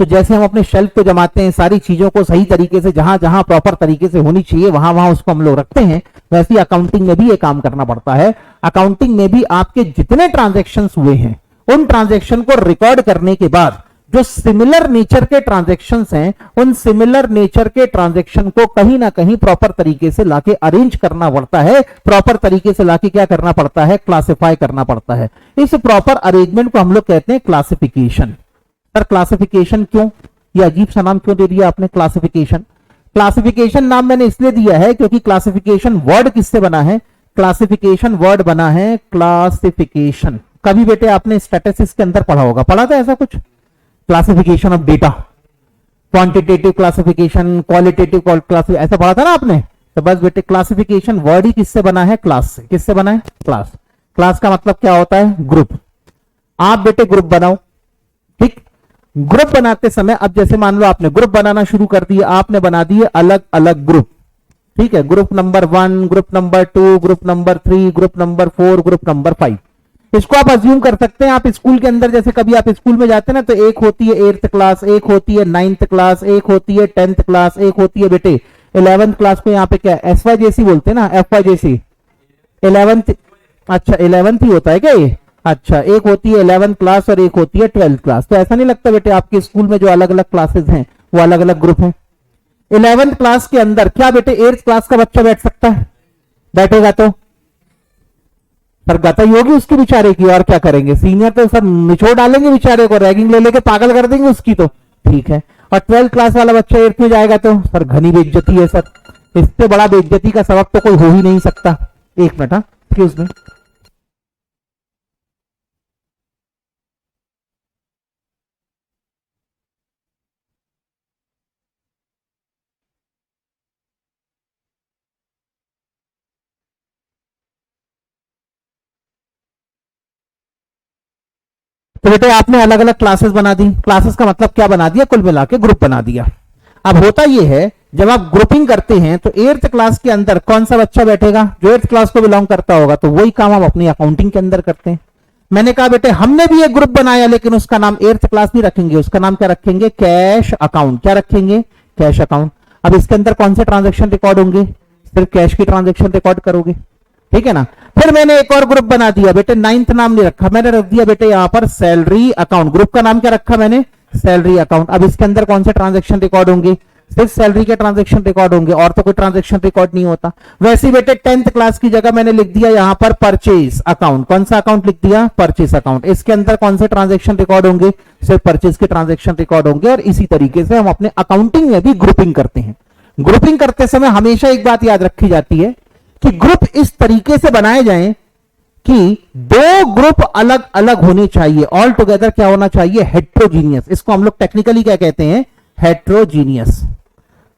तो जैसे हम अपने शेल्फ को जमाते हैं, सारी चीजों को सही तरीके से जहां जहां प्रॉपर तरीके से होनी चाहिए वहां वहां उसको हम लोग रखते हैं, वैसे अकाउंटिंग में भी ये काम करना पड़ता है। अकाउंटिंग में भी आपके जितने ट्रांजैक्शन हुए हैं, उन ट्रांजैक्शन को रिकॉर्ड करने के बाद जो सिमिलर नेचर के ट्रांजैक्शंस हैं, उन सिमिलर नेचर के ट्रांजैक्शन को कहीं ना कहीं प्रॉपर तरीके से लाके अरेंज करना पड़ता है, प्रॉपर तरीके से लाके क्या करना पड़ता है, क्लासिफाई करना पड़ता है। इस प्रॉपर अरेंजमेंट को हम लोग कहते हैं क्लासिफिकेशन। सर क्लासिफिकेशन क्यों, ये अजीब सा नाम क्यों दे दिया आपने क्लासिफिकेशन? क्लासिफिकेशन नाम मैंने इसलिए दिया है क्योंकि क्लासिफिकेशन वर्ड किससे बना है? क्लासिफिकेशन वर्ड बना है क्लासिफिकेशन। कभी बेटे आपने स्टैटिस्टिक्स के अंदर पढ़ा होगा, पढ़ा था ऐसा कुछ? Classification of data, quantitative classification, qualitative classification, ऐसा पढ़ा था ना आपने? तो बस बेटे क्लासिफिकेशन वर्ड ही किससे बना है? क्लास से। किससे बना है? क्लास। क्लास का मतलब क्या होता है? ग्रुप। आप बेटे ग्रुप बनाओ, ठीक? ग्रुप बनाते समय अब जैसे मान लो आपने ग्रुप बनाना शुरू कर दिया, आपने बना दिए अलग अलग ग्रुप, ठीक है? Group number 1, group number 2, group number 3, group number 4, group number 5। इसको आप अज्यूम कर सकते हैं, आप स्कूल के अंदर जैसे कभी आप स्कूल में जाते हैं ना, तो एक होती है 8th क्लास, एक होती है 9th क्लास, एक होती है 10th क्लास, एक होती है बेटे 11th क्लास को यहाँ पे क्या SYJC बोलते हैं ना, FYJC 11th। अच्छा 11th ही होता है क्या ये? अच्छा, एक होती है 11th क्लास और एक होती है 12th क्लास। तो ऐसा नहीं लगता बेटे आपके स्कूल में जो अलग अलग क्लासेस हैं वो अलग अलग ग्रुप हैं? 11th क्लास के अंदर क्या बेटे 8th क्लास का बच्चा बैठ सकता है? बैठेगा तो सर गता ही होगी उसकी बेचारे की, और क्या करेंगे? सीनियर तो सर निचोड़ डालेंगे बेचारे को, रैगिंग ले लेके पागल कर देंगे उसकी, तो ठीक है। और 12th क्लास वाला बच्चा 8th में जाएगा तो सर घनी बेइज्जती है सर, इससे बड़ा बेइज्जती का सबक तो कोई हो ही नहीं सकता। एक मिनट, हाँ एक्सक्यूज मी। तो बेटे आपने अलग अलग क्लासेस बना दी। क्लासेस का मतलब क्या बना दिया? कुल मिला के ग्रुप बना दिया। अब होता यह है जब आप ग्रुपिंग करते हैं तो 8th क्लास के अंदर कौन सा बच्चा बैठेगा? जो 8th क्लास को बिलोंग करता होगा। तो वही काम हम अपनी अकाउंटिंग के अंदर करते हैं। मैंने कहा बेटे हमने भी एक ग्रुप बनाया, लेकिन उसका नाम 8th क्लास नहीं रखेंगे, उसका नाम क्या रखेंगे? Cash account. क्या रखेंगे? Cash account. अब इसके अंदर कौन से ट्रांजेक्शन रिकॉर्ड होंगे? सिर्फ कैश की ट्रांजेक्शन रिकॉर्ड करोगे, ठीक है ना? फिर मैंने एक और ग्रुप बना दिया बेटे, 9th नाम नहीं रखा, मैंने रख दिया बेटे यहां पर सैलरी अकाउंट। ग्रुप का नाम क्या रखा मैंने? Salary account. अब इसके अंदर कौन से ट्रांजैक्शन रिकॉर्ड होंगे? सिर्फ सैलरी के ट्रांजैक्शन रिकॉर्ड होंगे और तो कोई ट्रांजैक्शन रिकॉर्ड नहीं होता। वैसे ही बेटे 10th क्लास की जगह मैंने लिख दिया यहां पर परचेज अकाउंट। कौन सा अकाउंट लिख दिया? Purchase account. इसके अंदर कौन से ट्रांजैक्शन रिकॉर्ड होंगे? सिर्फ परचेज के ट्रांजैक्शन रिकॉर्ड होंगे। और इसी तरीके से हम अपने अकाउंटिंग में भी ग्रुपिंग करते हैं। ग्रुपिंग करते समय हमेशा एक बात याद रखी जाती है कि ग्रुप इस तरीके से बनाए जाएं कि दो ग्रुप अलग अलग होने चाहिए। ऑल टुगेदर क्या होना चाहिए? हेट्रोजीनियस। इसको हम लोग टेक्निकली क्या कहते हैं? हेट्रोजीनियस।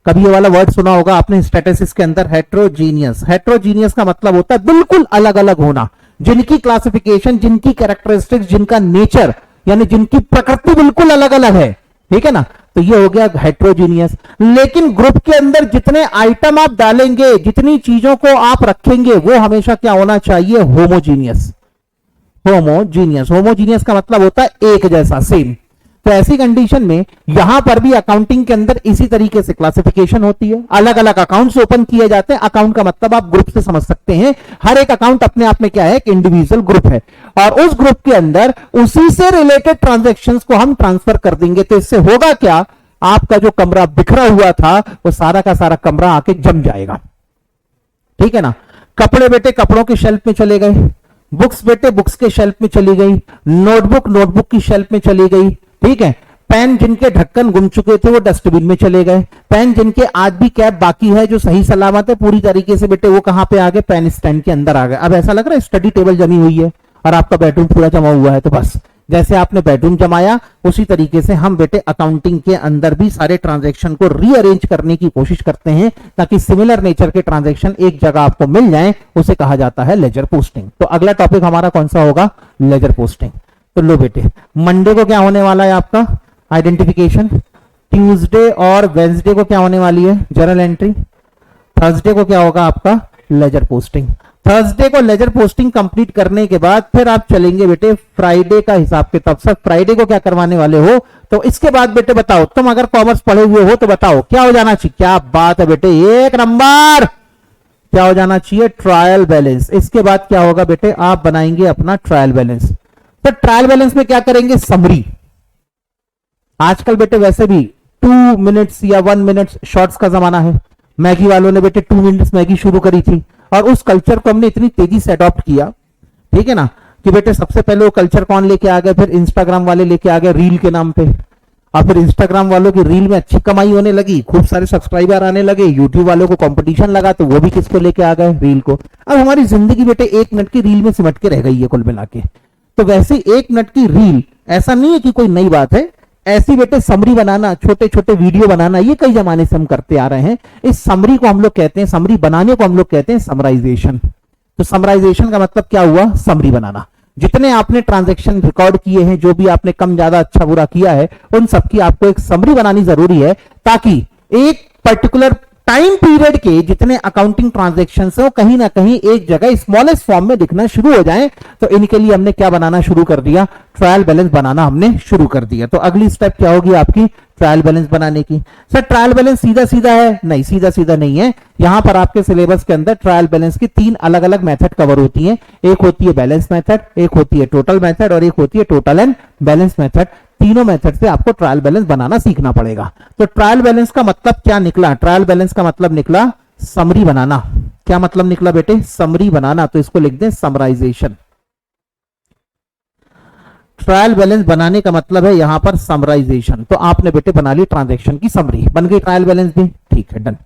कभी ये वाला वर्ड सुना होगा आपने स्टैटिस्टिक्स के अंदर, हेट्रोजीनियस। हेट्रोजीनियस का मतलब होता है बिल्कुल अलग अलग होना, जिनकी क्लासिफिकेशन, जिनकी कैरेक्टरिस्टिक्स, जिनका नेचर यानी जिनकी प्रकृति बिल्कुल अलग अलग है। ठीक है ना? तो ये हो गया हेट्रोजीनियस। लेकिन ग्रुप के अंदर जितने आइटम आप डालेंगे, जितनी चीजों को आप रखेंगे, वो हमेशा क्या होना चाहिए? होमोजीनियस। होमोजीनियस। होमोजीनियस का मतलब होता है एक जैसा, सेम। तो ऐसी कंडीशन में यहां पर भी अकाउंटिंग के अंदर इसी तरीके से क्लासिफिकेशन होती है। अलग अलग अकाउंट्स ओपन किए जाते हैं। अकाउंट का मतलब आप ग्रुप से समझ सकते हैं। हर एक अकाउंट अपने आप में क्या है? एक इंडिविजुअल ग्रुप है और उस ग्रुप के अंदर उसी से रिलेटेड ट्रांजैक्शंस को हम ट्रांसफर कर देंगे। तो इससे होगा क्या? आपका जो कमरा बिखरा हुआ था वो सारा का सारा कमरा आके जम जाएगा। ठीक है ना? कपड़े बेटे कपड़ों के शेल्फ में चले गए, बुक्स बेटे बुक्स के शेल्फ में चली गई, नोटबुक नोटबुक की शेल्फ में चली गई। ठीक है? पेन जिनके ढक्कन गुम चुके थे वो डस्टबिन में चले गए। पेन जिनके आज भी कैप बाकी है, जो सही सलामत है पूरी तरीके से, बेटे वो कहां पे आ गए? पेन स्टैंड के अंदर आ गए। अब ऐसा लग रहा है स्टडी टेबल जमी हुई है और आपका बेडरूम पूरा जमा हुआ है। तो बस जैसे आपने बेडरूम जमाया उसी तरीके से हम बेटे अकाउंटिंग के अंदर भी सारे ट्रांजैक्शन को रीअरेंज करने की कोशिश करते हैं ताकि सिमिलर नेचर के ट्रांजैक्शन एक जगह आपको मिल जाए। उसे कहा जाता है लेजर पोस्टिंग। तो अगला टॉपिक हमारा कौन सा होगा? Ledger posting. तो लो बेटे, मंडे को क्या होने वाला है आपका? आइडेंटिफिकेशन। ट्यूसडे और वेंसडे को क्या होने वाली है? Journal entry. थर्सडे को क्या होगा आपका? Ledger posting. थर्सडे को लेजर पोस्टिंग कंप्लीट करने के बाद फिर आप चलेंगे बेटे फ्राइडे का हिसाब किताब। सब फ्राइडे को क्या करवाने वाले हो? तो इसके बाद बेटे बताओ, तुम अगर कॉमर्स पढ़े हुए हो तो बताओ क्या हो जाना चाहिए? क्या बात है बेटे, एक नंबर। क्या हो जाना चाहिए? Trial balance. इसके बाद क्या होगा बेटे? आप बनाएंगे अपना ट्रायल बैलेंस। तो ट्रायल बैलेंस में क्या करेंगे? समरी। आजकल बेटे वैसे भी 2 मिनट्स या 1 मिनट शॉर्ट्स का जमाना है। मैगी वालों ने बेटे 2 मिनट्स मैगी शुरू करी थी और उस कल्चर को हमने इतनी तेजी से अडॉप्ट किया, ठीक है ना, कि बेटे सबसे पहले वो कल्चर कौन लेके आ गए? फिर इंस्टाग्राम वाले लेके आ गए रील के नाम पे। और फिर इंस्टाग्राम वालों की रील में अच्छी कमाई होने लगी, खूब सारे सब्सक्राइबर आने लगे। यूट्यूब वालों को कंपटीशन लगा तो वो भी किसको लेके आ गए? रील को। अब हमारी जिंदगी बेटे 1 मिनट की रील में सिमट के रह गई है कुल मिला के। तो वैसे 1 मिनट की रील ऐसा नहीं है कि कोई नई बात है। ऐसी बेटे समरी बनाना, छोटे छोटे वीडियो बनाना, ये कई जमाने से हम करते आ रहे हैं। इस समरी को हम लोग कहते हैं, समरी बनाने को हम लोग कहते हैं समराइजेशन। तो समराइजेशन का मतलब क्या हुआ? समरी बनाना। जितने आपने ट्रांजैक्शन रिकॉर्ड किए हैं, जो भी आपने कम ज्यादा अच्छा बुरा किया है, उन सबकी आपको एक समरी बनानी जरूरी है ताकि एक पर्टिकुलर टाइम पीरियड के जितने अकाउंटिंग ट्रांजैक्शन है वो कहीं ना कहीं एक जगह स्मॉलेस्ट फॉर्म में दिखना शुरू हो जाए। तो इनके लिए हमने क्या बनाना शुरू कर दिया? ट्रायल बैलेंस बनाना हमने शुरू कर दिया। तो अगली स्टेप क्या होगी आपकी? ट्रायल बैलेंस बनाने की। सर ट्रायल बैलेंस सीधा सीधा है? नहीं, सीधा सीधा नहीं है। यहां पर आपके सिलेबस के अंदर ट्रायल बैलेंस की 3 अलग अलग मेथड कवर होती है। एक होती है बैलेंस मेथड, एक होती है टोटल मेथड और एक होती है टोटल एंड बैलेंस मेथड। तीनों मेथड से आपको ट्रायल बैलेंस बनाना सीखना पड़ेगा। तो ट्रायल बैलेंस का मतलब क्या निकला? ट्रायल बैलेंस का मतलब निकला समरी बनाना। क्या मतलब निकला बेटे? समरी बनाना। तो इसको लिख दें समराइजेशन। ट्रायल बैलेंस बनाने का मतलब है यहां पर समराइजेशन। तो आपने बेटे बना ली ट्रांजैक्शन की समरी, बन गई ट्रायल बैलेंस भी, ठीक है, डन।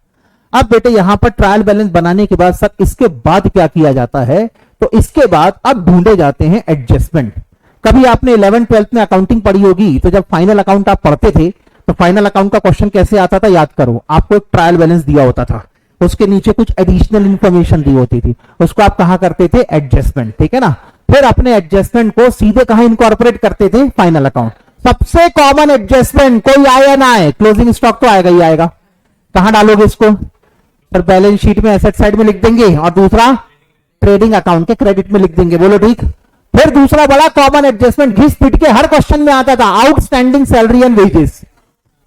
अब बेटे यहां पर ट्रायल बैलेंस बनाने के बाद सर इसके बाद क्या किया जाता है? तो इसके बाद अब ढूंढे जाते हैं एडजस्टमेंट। कभी आपने 11th-12th में अकाउंटिंग पढ़ी होगी, तो जब फाइनल अकाउंट आप पढ़ते थे तो फाइनल अकाउंट का क्वेश्चन कैसे आता था? याद करो, आपको एक ट्रायल बैलेंस दिया होता था, उसके नीचे कुछ एडिशनल इंफॉर्मेशन दी होती थी, उसको आप कहा करते थे एडजस्टमेंट, ठीक है ना। फिर अपने एडजस्टमेंट को सीधे कहां इनकॉर्पोरेट करते थे? Final account. सबसे कॉमन एडजस्टमेंट, कोई आए या ना आए, क्लोजिंग स्टॉक तो आएगा ही आएगा। कहां डालोगे इसको? सर बैलेंस शीट में एसेट साइड में लिख देंगे और दूसरा ट्रेडिंग अकाउंट के क्रेडिट में लिख देंगे, बोलो ठीक। फिर दूसरा बड़ा कॉमन एडजस्टमेंट घिस पिट के हर क्वेश्चन में आता था, आउटस्टैंडिंग सैलरी एंड वेजेस।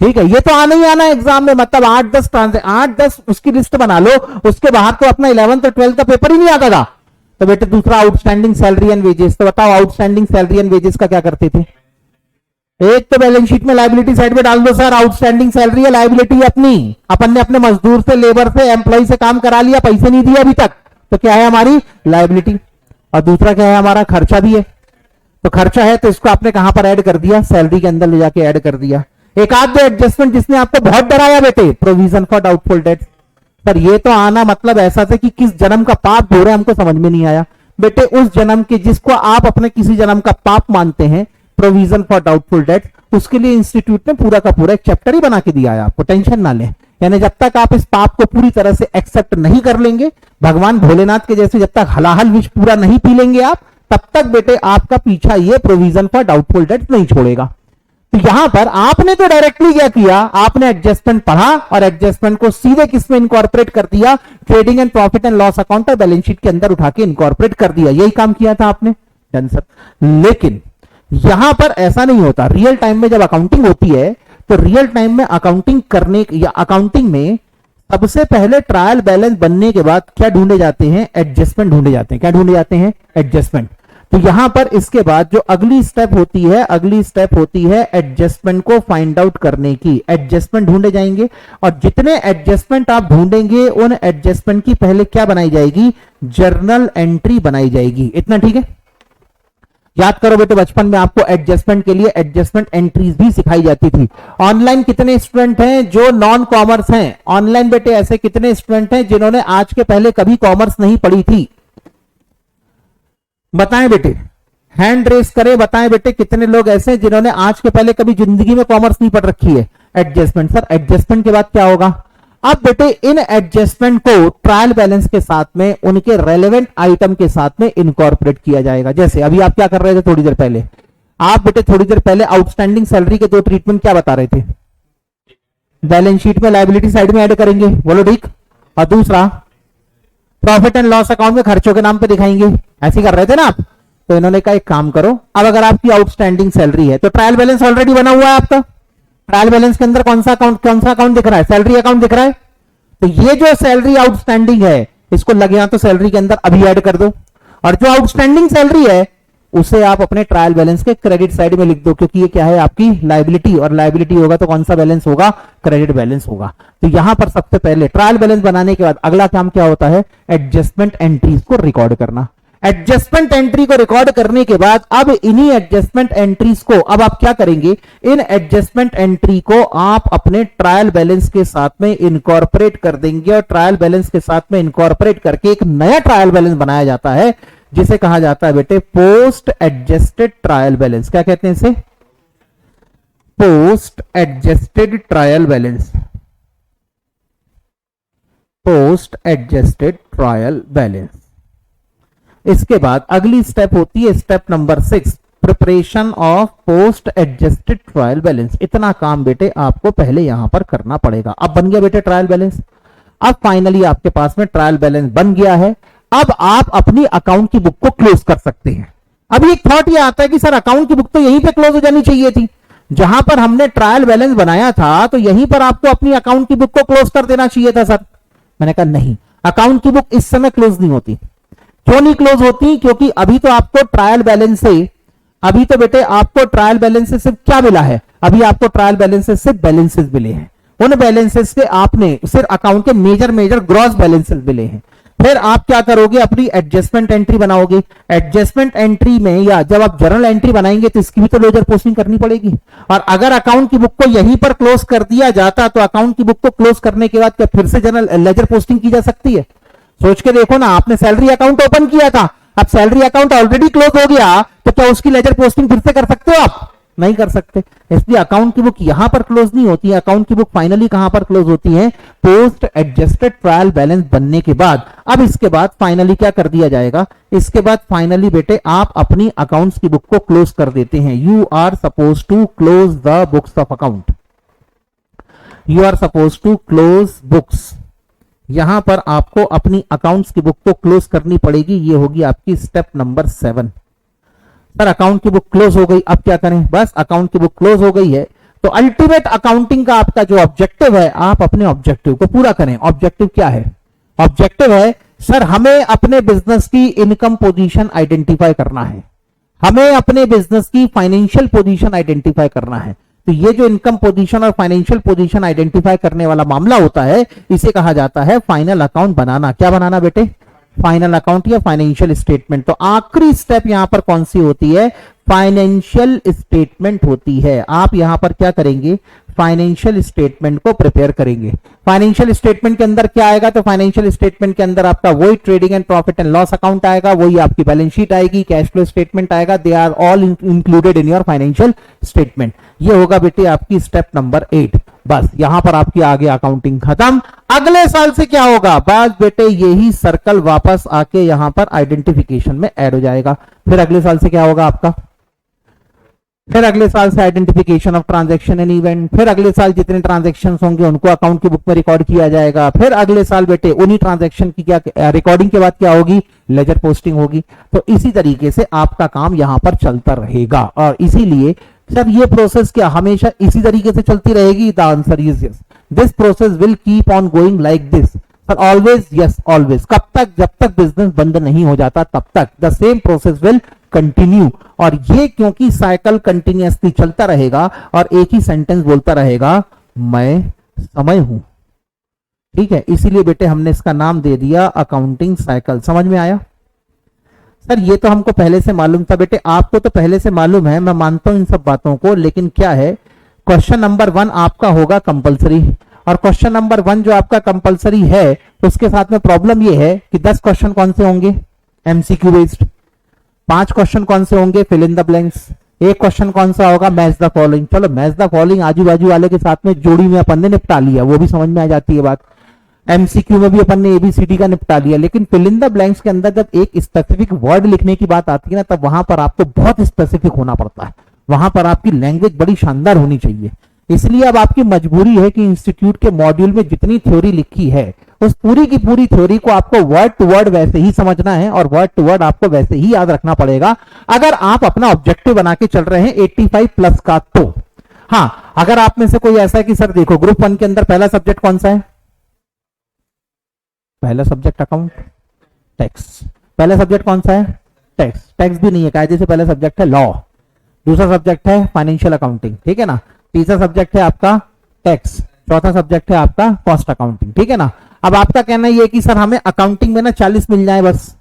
ठीक है, ये तो आना ही आना एग्जाम में, मतलब 8-10 उसकी लिस्ट बना लो, उसके बाहर तो अपना 11th और 12th का पेपर ही नहीं आता था। तो बेटे दूसरा आउटस्टैंडिंग सैलरी एंड वेजेस। तो बताओ आउटस्टैंडिंग सैलरी एंड वेजेस का क्या करते थे? एक तो बैलेंस शीट में लायबिलिटी साइड में डाल दो सर, आउटस्टैंडिंग सैलरी है, लायबिलिटी अपनी, अपन ने अपने मजदूर से, लेबर से, एम्प्लॉय से काम करा लिया, पैसे नहीं दिए अभी तक, तो क्या है हमारी लायबिलिटी। और दूसरा क्या है हमारा खर्चा भी है, तो खर्चा है तो इसको आपने कहां पर ऐड कर दिया, सैलरी के अंदर ले जाके ऐड कर दिया। एक आध दो एडजस्टमेंट जिसने आपको बहुत डराया बेटे, provision for doubtful debts. Sir ये तो आना मतलब ऐसा था कि किस जन्म का पाप धो रहे हमको समझ में नहीं आया बेटे, उस जन्म के जिसको आप अपने किसी जन्म का पाप मानते हैं, प्रोविजन फॉर डाउटफुल डेट्स, उसके लिए इंस्टीट्यूट ने पूरा का पूरा एक चैप्टर ही बना के दिया है आपको, टेंशन ना लें। यानी जब तक आप इस पाप को पूरी तरह से एक्सेप्ट नहीं कर लेंगे, भगवान भोलेनाथ के जैसे जब तक हलाहल विष पूरा नहीं पी लेंगे आप, तब तक बेटे आपका पीछा ये प्रोविजन फॉर डाउटफुल डेट्स नहीं छोड़ेगा। तो यहां पर आपने तो डायरेक्टली क्या किया, आपने एडजस्टमेंट पढ़ा और एडजस्टमेंट को सीधे किसमें इनकॉर्पोरेट कर दिया, trading and profit and loss account और बैलेंस शीट के अंदर उठा के इनकॉर्पोरेट कर दिया, यही काम किया था आपने, डन सर। लेकिन यहां पर ऐसा नहीं होता, रियल टाइम में जब अकाउंटिंग होती है तो रियल टाइम में अकाउंटिंग करने या अकाउंटिंग में सबसे पहले ट्रायल बैलेंस बनने के बाद क्या ढूंढे जाते हैं, एडजस्टमेंट ढूंढे जाते हैं। क्या ढूंढे जाते हैं, एडजस्टमेंट। तो यहां पर इसके बाद जो अगली स्टेप होती है, अगली स्टेप होती है एडजस्टमेंट को फाइंड आउट करने की। एडजस्टमेंट ढूंढे जाएंगे और जितने एडजस्टमेंट आप ढूंढेंगे उन एडजस्टमेंट की पहले क्या बनाई जाएगी, जर्नल एंट्री बनाई जाएगी। इतना ठीक है। याद करो बेटे, बचपन में आपको एडजस्टमेंट के लिए एडजस्टमेंट एंट्रीज भी सिखाई जाती थी। ऑनलाइन कितने स्टूडेंट हैं जो नॉन कॉमर्स हैं, ऑनलाइन बेटे ऐसे कितने स्टूडेंट हैं जिन्होंने आज के पहले कभी कॉमर्स नहीं पढ़ी थी, बताएं बेटे, हैंड रेस करें, बताएं बेटे कितने लोग ऐसे हैं जिन्होंने आज के पहले कभी जिंदगी में कॉमर्स नहीं पढ़ रखी है। एडजस्टमेंट सर, एडजस्टमेंट के बाद क्या होगा, अब बेटे इन एडजस्टमेंट को ट्रायल बैलेंस के साथ में उनके रेलेवेंट आइटम के साथ में इनकॉर्पोरेट किया जाएगा। जैसे अभी आप क्या कर रहे थे थोड़ी देर पहले, आप बेटे थोड़ी देर पहले आउटस्टैंडिंग सैलरी के दो ट्रीटमेंट क्या बता रहे थे, बैलेंस शीट में लायबिलिटी साइड में ऐड करेंगे, बोलो ठीक, और दूसरा प्रॉफिट एंड लॉस अकाउंट में खर्चों के नाम पे दिखाएंगे, ऐसे कर रहे थे ना आप। तो इन्होंने कहा एक काम करो, अब अगर आपकी आउटस्टैंडिंग सैलरी है तो ट्रायल बैलेंस ऑलरेडी बना हुआ है आपका, ट्रायल बैलेंस के अंदर कौन सा अकाउंट दिख रहा है, सैलरी अकाउंट दिख रहा है। तो ये जो सैलरी आउटस्टैंडिंग है इसको लगे यहां तो सैलरी के अंदर अभी ऐड कर दो, और जो आउटस्टैंडिंग सैलरी है उसे आप अपने ट्रायल बैलेंस के क्रेडिट साइड में लिख दो, क्योंकि ये क्या है आपकी लायबिलिटी, और लायबिलिटी होगा तो कौन सा बैलेंस होगा, क्रेडिट बैलेंस होगा। तो यहां पर सबसे पहले ट्रायल बैलेंस बनाने के बाद अगला काम क्या होता है, एडजस्टमेंट एंट्रीज को रिकॉर्ड करना। एडजस्टमेंट एंट्री को रिकॉर्ड करने के बाद अब इन्हीं एडजस्टमेंट एंट्रीज को अब आप क्या करेंगे, इन एडजस्टमेंट एंट्री को आप अपने ट्रायल बैलेंस के साथ में इनकॉर्पोरेट कर देंगे, और ट्रायल बैलेंस के साथ में इनकॉर्पोरेट करके एक नया ट्रायल बैलेंस बनाया जाता है जिसे कहा जाता है बेटे पोस्ट एडजस्टेड ट्रायल बैलेंस। क्या कहते हैं इसे, post adjusted trial balance, post adjusted trial balance. इसके बाद अगली स्टेप होती है step number 6, preparation of post adjusted trial balance. इतना काम बेटे आपको पहले यहां पर करना पड़ेगा। अब बन गया बेटे ट्रायल बैलेंस, अब फाइनली आपके पास में ट्रायल बैलेंस बन गया है। अब आप अपनी अकाउंट की बुक को क्लोज कर सकते हैं। अब एक थॉट ये आता है कि सर अकाउंट की बुक तो यहीं पे क्लोज हो जानी चाहिए थी, जहां पर हमने ट्रायल बैलेंस बनाया था तो यहीं पर आपको अपनी अकाउंट की बुक को क्लोज कर देना चाहिए था सर। मैंने कहा नहीं, अकाउंट की बुक इस समय क्लोज नहीं होती। क्यों नहीं क्लोज होती, क्योंकि अभी तो आपको ट्रायल बैलेंस से, अभी तो बेटे आपको ट्रायल बैलेंस से सिर्फ क्या मिला है, अभी आपको ट्रायल बैलेंस से सिर्फ बैलेंसेस मिले हैं। उन बैलेंसेस के आपने सिर्फ अकाउंट के मेजर ग्रॉस बैलेंसेस मिले हैं। फिर आप क्या करोगे, अपनी एडजस्टमेंट एंट्री बनाओगे। एडजस्टमेंट एंट्री में या जब आप जर्नल एंट्री बनाएंगे तो इसकी भी तो लेजर पोस्टिंग करनी पड़ेगी। और अगर अकाउंट की बुक को यहीं पर क्लोज कर दिया जाता तो अकाउंट की बुक को क्लोज करने के बाद क्या फिर से जर्नल लेजर पोस्टिंग की जा सकती है? सोच के देखो ना, आपने सैलरी अकाउंट ओपन किया था, अब सैलरी अकाउंट ऑलरेडी क्लोज हो गया तो क्या उसकी लेजर पोस्टिंग फिर से कर सकते हो आप? नहीं कर सकते। इसलिए अकाउंट की बुक यहां पर क्लोज नहीं होती है। अकाउंट की बुक फाइनली कहां पर क्लोज होती है, पोस्ट एडजस्टेड ट्रायल बैलेंस बनने के बाद। अब इसके बाद फाइनली क्या कर दिया जाएगा, इसके बाद फाइनली बेटे आप अपनी अकाउंट्स की बुक को क्लोज कर देते हैं। You are suppose to close the books of account, you are suppose to close books. यहां पर आपको अपनी अकाउंट्स की बुक को क्लोज करनी पड़ेगी। ये होगी आपकी स्टेप नंबर 7। सर अकाउंट की बुक क्लोज हो गई, अब क्या करें? बस अकाउंट की बुक क्लोज हो गई है तो अल्टीमेट अकाउंटिंग का आपका जो ऑब्जेक्टिव है, आप अपने ऑब्जेक्टिव को पूरा करें। ऑब्जेक्टिव क्या है? ऑब्जेक्टिव है सर हमें अपने बिजनेस की इनकम पोजीशन आइडेंटिफाई करना है, हमें अपने बिजनेस की फाइनेंशियल पोजीशन आइडेंटिफाई करना है। तो ये जो इनकम पोजीशन और फाइनेंशियल पोजीशन आइडेंटिफाई करने वाला मामला होता है, इसे कहा जाता है फाइनल अकाउंट बनाना। क्या बनाना बेटे? फाइनल अकाउंट या फाइनेंशियल स्टेटमेंट। तो आखिरी स्टेप यहां पर कौन सी होती है? फाइनेंशियल स्टेटमेंट होती है। आप यहां पर क्या करेंगे? फाइनेंशियल स्टेटमेंट को प्रिपेयर करेंगे। फाइनेंशियल स्टेटमेंट के अंदर क्या आएगा? तो फाइनेंशियल स्टेटमेंट के अंदर आपका वही trading and profit and loss account आएगा, वही आपकी बैलेंस शीट आएगी, कैश फ्लो स्टेटमेंट आएगा। They are all included in your financial statement. ये होगा बेटे आपकी स्टेप नंबर 8। बस यहां पर आपकी आगे अकाउंटिंग खत्म। अगले साल से क्या होगा? बस बेटे यही सर्कल वापस आके यहां पर आइडेंटिफिकेशन में ऐड हो जाएगा। फिर अगले साल से क्या होगा आपका? फिर अगले साल से identification of transaction and event. फिर अगले साल जितने ट्रांजैक्शन होंगे उनको अकाउंट की बुक में रिकॉर्ड किया जाएगा। फिर अगले साल बेटे उन्हीं ट्रांजैक्शन की क्या रिकॉर्डिंग के बाद क्या होगी? लेजर पोस्टिंग होगी। तो इसी तरीके से आपका काम यहां पर चलता रहेगा। और इसीलिए सर ये प्रोसेस क्या हमेशा इसी तरीके से चलती रहेगी? The answer is yes, this process will keep on going like this. Sir always? Yes always. कब तक? जब तक बिजनेस बंद नहीं हो जाता तब तक the same process will continue. और ये क्योंकि साइकिल कंटिन्यूअसली चलता रहेगा और एक ही सेंटेंस बोलता रहेगा, मैं समय हूं। ठीक है, इसीलिए बेटे हमने इसका नाम दे दिया अकाउंटिंग साइकिल। समझ में आया? सर ये तो हमको पहले से मालूम था बेटे, आपको तो पहले से मालूम है, मैं मानता हूं इन सब बातों को। लेकिन क्या है, क्वेश्चन नंबर 1 आपका होगा कंपलसरी। और क्वेश्चन नंबर 1 जो आपका कंपलसरी है उसके साथ में प्रॉब्लम ये है कि 10 क्वेश्चन कौन से होंगे? MCQ based. 5 क्वेश्चन कौन से होंगे? Fill in the blanks. एक क्वेश्चन कौन सा होगा? Match the following. चलो मैच द फॉलोइंग आजू बाजू वाले के साथ में जोड़ी में अपन ने निपटा लिया, वो भी समझ में आ जाती है बात। एमसीक्यू में भी अपन ने एबीसीडी का निपटा लिया। लेकिन फिल इन द ब्लैंक्स के अंदर जब एक स्पेसिफिक वर्ड लिखने की बात आती है ना, तब वहां पर आपको बहुत स्पेसिफिक होना पड़ता है। वहां पर आपकी लैंग्वेज बड़ी शानदार होनी चाहिए। इसलिए अब आपकी मजबूरी है कि इंस्टीट्यूट के मॉड्यूल में जितनी थ्योरी लिखी है उस पूरी की पूरी थ्योरी को आपको वर्ड टू वर्ड वैसे ही समझना है और वर्ड टू वर्ड आपको वैसे ही याद रखना पड़ेगा अगर आप अपना ऑब्जेक्टिव बना के चल रहे हैं 85 प्लस का। तो हाँ, अगर आप में से कोई ऐसा है कि सर देखो ग्रुप 1 के अंदर पहला सब्जेक्ट कौन सा है? पहला सब्जेक्ट अकाउंट टैक्स। पहला सब्जेक्ट कौन सा है? टैक्स। टैक्स भी नहीं है, कायदे से पहला सब्जेक्ट है लॉ। दूसरा सब्जेक्ट है फाइनेंशियल अकाउंटिंग, ठीक है ना। तीसरा सब्जेक्ट है आपका टैक्स। चौथा सब्जेक्ट है आपका कॉस्ट अकाउंटिंग, ठीक है ना। अब आपका कहना यह है कि सर हमें अकाउंटिंग में ना 40 मिल जाए बस,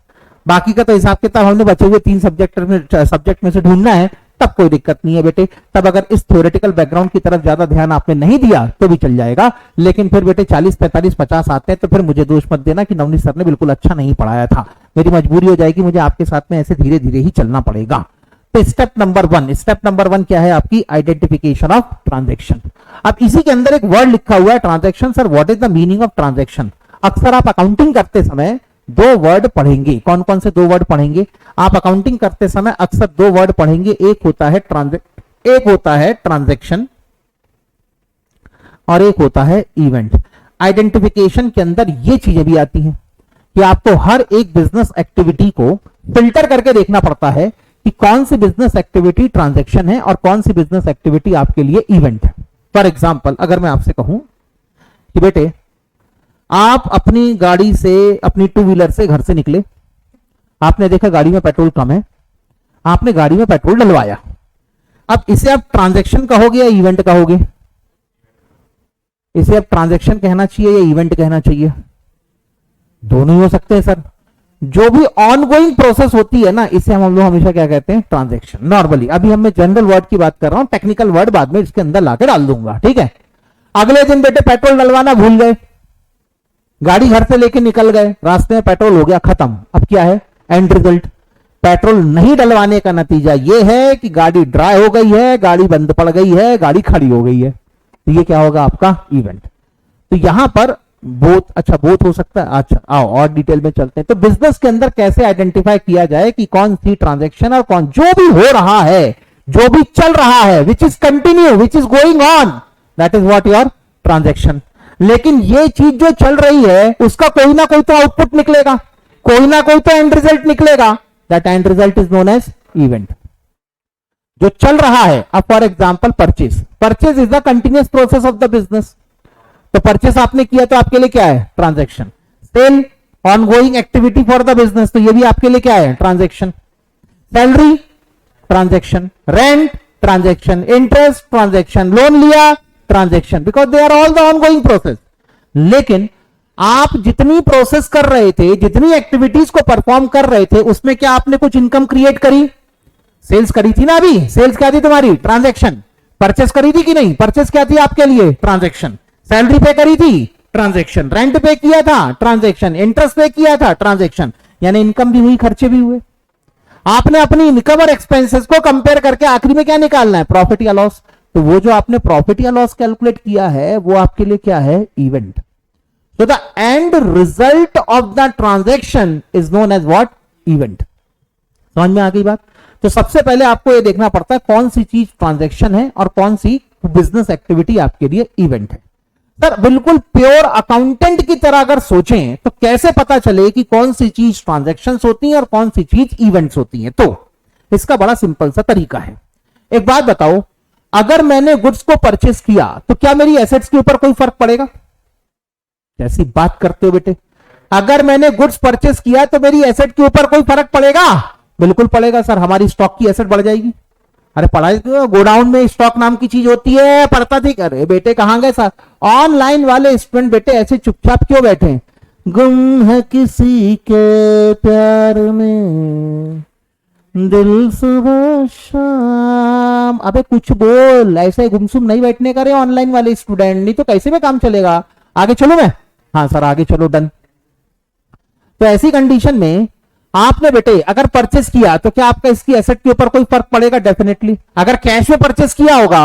बाकी का तो हिसाब किताब हमने बचे हुए 3 सब्जेक्ट में से ढूंढना है, तब कोई दिक्कत नहीं है बेटे। तब अगर इस थ्योरेटिकल बैकग्राउंड की तरफ ज्यादा ध्यान आपने नहीं दिया तो भी चल जाएगा। लेकिन फिर बेटे 40, 45, 50 आते हैं तो फिर मुझे दोष मत देना कि नवनीत सर ने बिल्कुल अच्छा नहीं पढ़ाया था। मेरी मजबूरी हो जाएगी, मुझे आपके साथ में ऐसे धीरे धीरे ही चलना पड़ेगा। तो स्टेप नंबर 1 क्या है आपकी? Identification of transaction. अब इसी के अंदर एक वर्ड लिखा हुआ है transaction. Sir what is the meaning of transaction? अक्सर आप अकाउंटिंग करते समय 2 वर्ड पढ़ेंगे। कौन कौन से 2 वर्ड पढ़ेंगे? आप अकाउंटिंग करते समय अक्सर 2 वर्ड पढ़ेंगे। एक होता है ट्रांजैक्शन और एक होता है इवेंट। आइडेंटिफिकेशन के अंदर ये चीजें भी आती हैं कि आपको हर एक बिजनेस एक्टिविटी को फिल्टर करके देखना पड़ता है कि कौन सी बिजनेस एक्टिविटी ट्रांजैक्शन है और कौन सी बिजनेस एक्टिविटी आपके लिए इवेंट है। फॉर एग्जांपल अगर मैं आपसे कहूं कि बेटे आप अपनी गाड़ी से, अपनी 2 व्हीलर से घर से निकले, आपने देखा गाड़ी में पेट्रोल कम है, आपने गाड़ी में पेट्रोल डलवाया। अब इसे आप ट्रांजैक्शन कहोगे या इवेंट कहोगे? इसे आप ट्रांजैक्शन कहना चाहिए या इवेंट कहना चाहिए? दोनों ही हो सकते हैं सर। जो भी ऑनगोइंग प्रोसेस होती है ना, इसे हम लोग हमेशा क्या कहते हैं? ट्रांजैक्शन। नॉर्मली अभी हम जनरल वर्ड की बात कर रहा हूं, टेक्निकल वर्ड बाद में इसके अंदर लाकर डाल दूंगा, ठीक है। अगले दिन बेटे पेट्रोल डलवाना भूल गए, गाड़ी घर से लेके निकल गए, रास्ते में पेट्रोल हो गया खत्म। अब क्या है एंड रिजल्ट? पेट्रोल नहीं डलवाने का नतीजा यह है कि गाड़ी ड्राई हो गई है, गाड़ी बंद पड़ गई है, गाड़ी खड़ी हो गई है। तो ये क्या होगा आपका? इवेंट। तो यहां पर बोथ हो सकता है। अच्छा आओ और डिटेल में चलते हैं। तो बिजनेस के अंदर कैसे आइडेंटिफाई किया जाए कि कौन सी ट्रांजैक्शन और कौन, जो भी हो रहा है, जो भी चल रहा है, which is continue, which is going on, that is what your transaction. लेकिन ये चीज जो चल रही है उसका कोई ना कोई तो आउटपुट निकलेगा, कोई ना कोई तो एंड रिजल्ट निकलेगा। That end result is known as event. जो चल रहा है, अब for example purchase is the continuous process of the business. तो परचेस आपने किया तो आपके लिए क्या है? Transaction. Sale ongoing activity for the business, तो ये भी आपके लिए क्या है? Transaction. Salary transaction, rent transaction, interest transaction, loan लिया transaction, because they are all the ongoing process. लेकिन आप जितनी प्रोसेस कर रहे थे, जितनी एक्टिविटीज को परफॉर्म कर रहे थे, उसमें क्या आपने कुछ इनकम क्रिएट करी? सेल्स करी थी ना। अभी सेल्स क्या थी तुम्हारी? ट्रांजैक्शन। परचेस करी थी कि नहीं? परचेस क्या थी आपके लिए? ट्रांजैक्शन। सैलरी पे करी थी? ट्रांजैक्शन। रेंट पे किया था? ट्रांजैक्शन। इंटरेस्ट पे किया था? ट्रांजैक्शन। यानी इनकम भी हुई, खर्चे भी हुए। आपने अपनी इनकम और एक्सपेंसेस को कंपेयर करके आखिरी में क्या निकालना है? प्रॉफिट या लॉस। तो वो जो आपने प्रॉफिट या लॉस कैलकुलेट किया है, वो आपके लिए क्या है? Event. So the end result of the transaction is known as what? Event. समझ में आ गई बात? तो सबसे पहले आपको यह देखना पड़ता है कौन सी चीज ट्रांजैक्शन है और कौन सी बिजनेस एक्टिविटी आपके लिए इवेंट है। सर बिल्कुल प्योर अकाउंटेंट की तरह अगर सोचें तो कैसे पता चले कि कौन सी चीज ट्रांजैक्शंस होती हैं और कौन सी चीज इवेंट्स होती हैं? तो इसका बड़ा सिंपल सा तरीका है। एक बात बताओ, अगर मैंने गुड्स को परचेस किया तो क्या मेरी एसेट्स के ऊपर कोई फर्क पड़ेगा? कैसी बात करते हो बेटे? अगर मैंने गुड्स परचेस किया तो मेरी एसेट के ऊपर कोई फर्क पड़ेगा? बिल्कुल पड़ेगा सर। हमारी स्टॉक की एसेट बढ़ जाएगी। अरे पढ़ाई तो गोडाउन में स्टॉक नाम की चीज होती है, पढ़ता थी। अरे बेटे कहां गए सर? ऑनलाइन वाले स्टूडेंट बेटे ऐसे चुपचाप क्यों बैठे? गुम है किसी के प्यार में दिल सुबह शाम। अबे कुछ बोल, ऐसे गुमसुम नहीं बैठने का रे ऑनलाइन वाले स्टूडेंट, नहीं तो कैसे में काम चलेगा। आगे चलो मैं? हाँ सर आगे चलो, डन। तो ऐसी कंडीशन में आपने बेटे अगर परचेस किया तो क्या आपका इसकी एसेट के ऊपर कोई फर्क पड़ेगा? डेफिनेटली। अगर कैश में परचेस किया होगा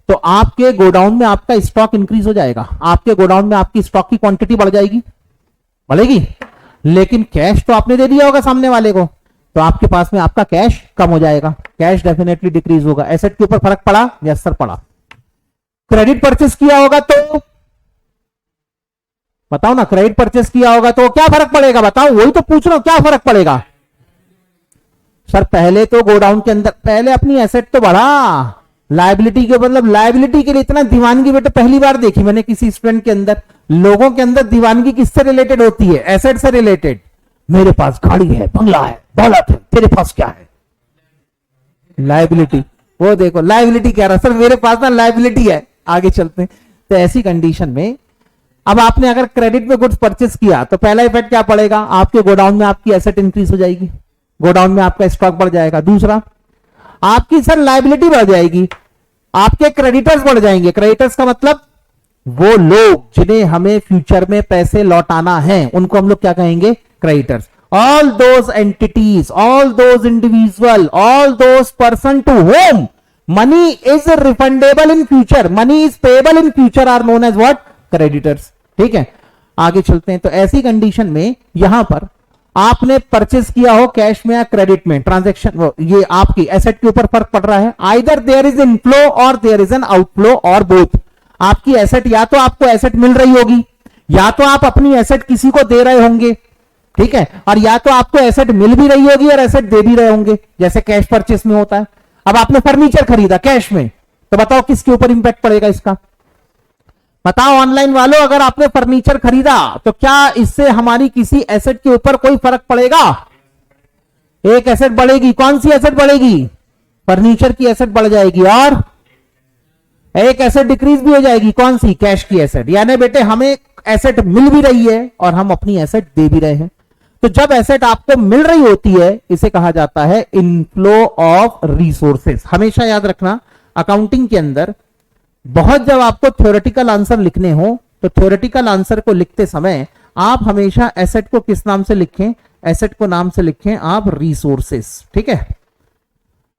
तो आपके गोडाउन में आपका स्टॉक इंक्रीज हो जाएगा, आपके गोडाउन में आपकी स्टॉक की क्वांटिटी बढ़ जाएगी, बढ़ेगी। लेकिन कैश तो आपने दे दिया होगा सामने वाले को, तो आपके पास में आपका कैश कम हो जाएगा, कैश डेफिनेटली डिक्रीज होगा। एसेट के ऊपर फर्क पड़ा? यस सर पड़ा। क्रेडिट परचेस किया होगा तो बताओ ना, क्रेडिट परचेस किया होगा तो क्या फर्क पड़ेगा? बताओ, वही तो पूछ रहा हूं, क्या फर्क पड़ेगा? सर पहले तो गोडाउन के अंदर पहले अपनी एसेट तो बढ़ा, लायबिलिटी के मतलब लायबिलिटी के लिए इतना दीवानगी बेटे पहली बार देखी मैंने किसी स्टूडेंट के अंदर। लोगों के अंदर दीवानगी किससे रिलेटेड होती है? एसेट से रिलेटेड। मेरे पास गाड़ी है, बंगला है, दौलत है, तेरे पास क्या है? लायबिलिटी। वो देखो लायबिलिटी कह रहा सर मेरे पास ना लायबिलिटी है। आगे चलते हैं। तो ऐसी कंडीशन में अब आपने अगर क्रेडिट में गुड्स परचेस किया तो पहला इफेक्ट क्या पड़ेगा? आपके गोडाउन में आपकी एसेट इंक्रीज हो जाएगी, गोडाउन में आपका स्टॉक बढ़ जाएगा। दूसरा, आपकी सर लायबिलिटी बढ़ जाएगी, आपके क्रेडिटर्स बढ़ जाएंगे। क्रेडिटर्स का मतलब वो लोग जिन्हें हमें फ्यूचर में पैसे लौटाना है, उनको हम लोग क्या कहेंगे? Creditors. All those entities, all those individual, all those person to whom money is refundable in future, money is payable in future are known as what? Creditors. ठीक है, आगे चलते हैं। तो ऐसी कंडीशन में यहां पर आपने परचेस किया हो कैश में या क्रेडिट में, ट्रांजैक्शन ये आपकी एसेट के ऊपर फर्क पड़ रहा है। आइदर देयर इज इनफ्लो और देयर इज एन आउटफ्लो और बोथ। आपकी एसेट या तो आपको एसेट मिल रही होगी, या तो आप अपनी एसेट किसी को दे रहे होंगे, ठीक है, और या तो आपको एसेट मिल भी रही होगी और एसेट दे भी रहे होंगे, जैसे कैश परचेस में होता है। अब आपने फर्नीचर खरीदा कैश में, तो बताओ किसके ऊपर इंपैक्ट पड़ेगा इसका? बताओ ऑनलाइन वालों, अगर आपने फर्नीचर खरीदा तो क्या इससे हमारी किसी एसेट के ऊपर कोई फर्क पड़ेगा? एक एसेट बढ़ेगी। कौन सी एसेट बढ़ेगी? फर्नीचर की एसेट बढ़ जाएगी, और एक एसेट डिक्रीज भी हो जाएगी। कौन सी? कैश की एसेट। यानी बेटे हमें एसेट मिल भी रही है और हम अपनी एसेट दे भी रहे हैं। तो जब एसेट आपको मिल रही होती है, इसे कहा जाता है इनफ्लो ऑफ रिसोर्सेस। हमेशा याद रखना, अकाउंटिंग के अंदर बहुत जब आपको थ्योरेटिकल आंसर लिखने हो तो थ्योरेटिकल आंसर को लिखते समय आप हमेशा एसेट को किस नाम से लिखें? एसेट को नाम से लिखें आप रिसोर्सेस। ठीक है,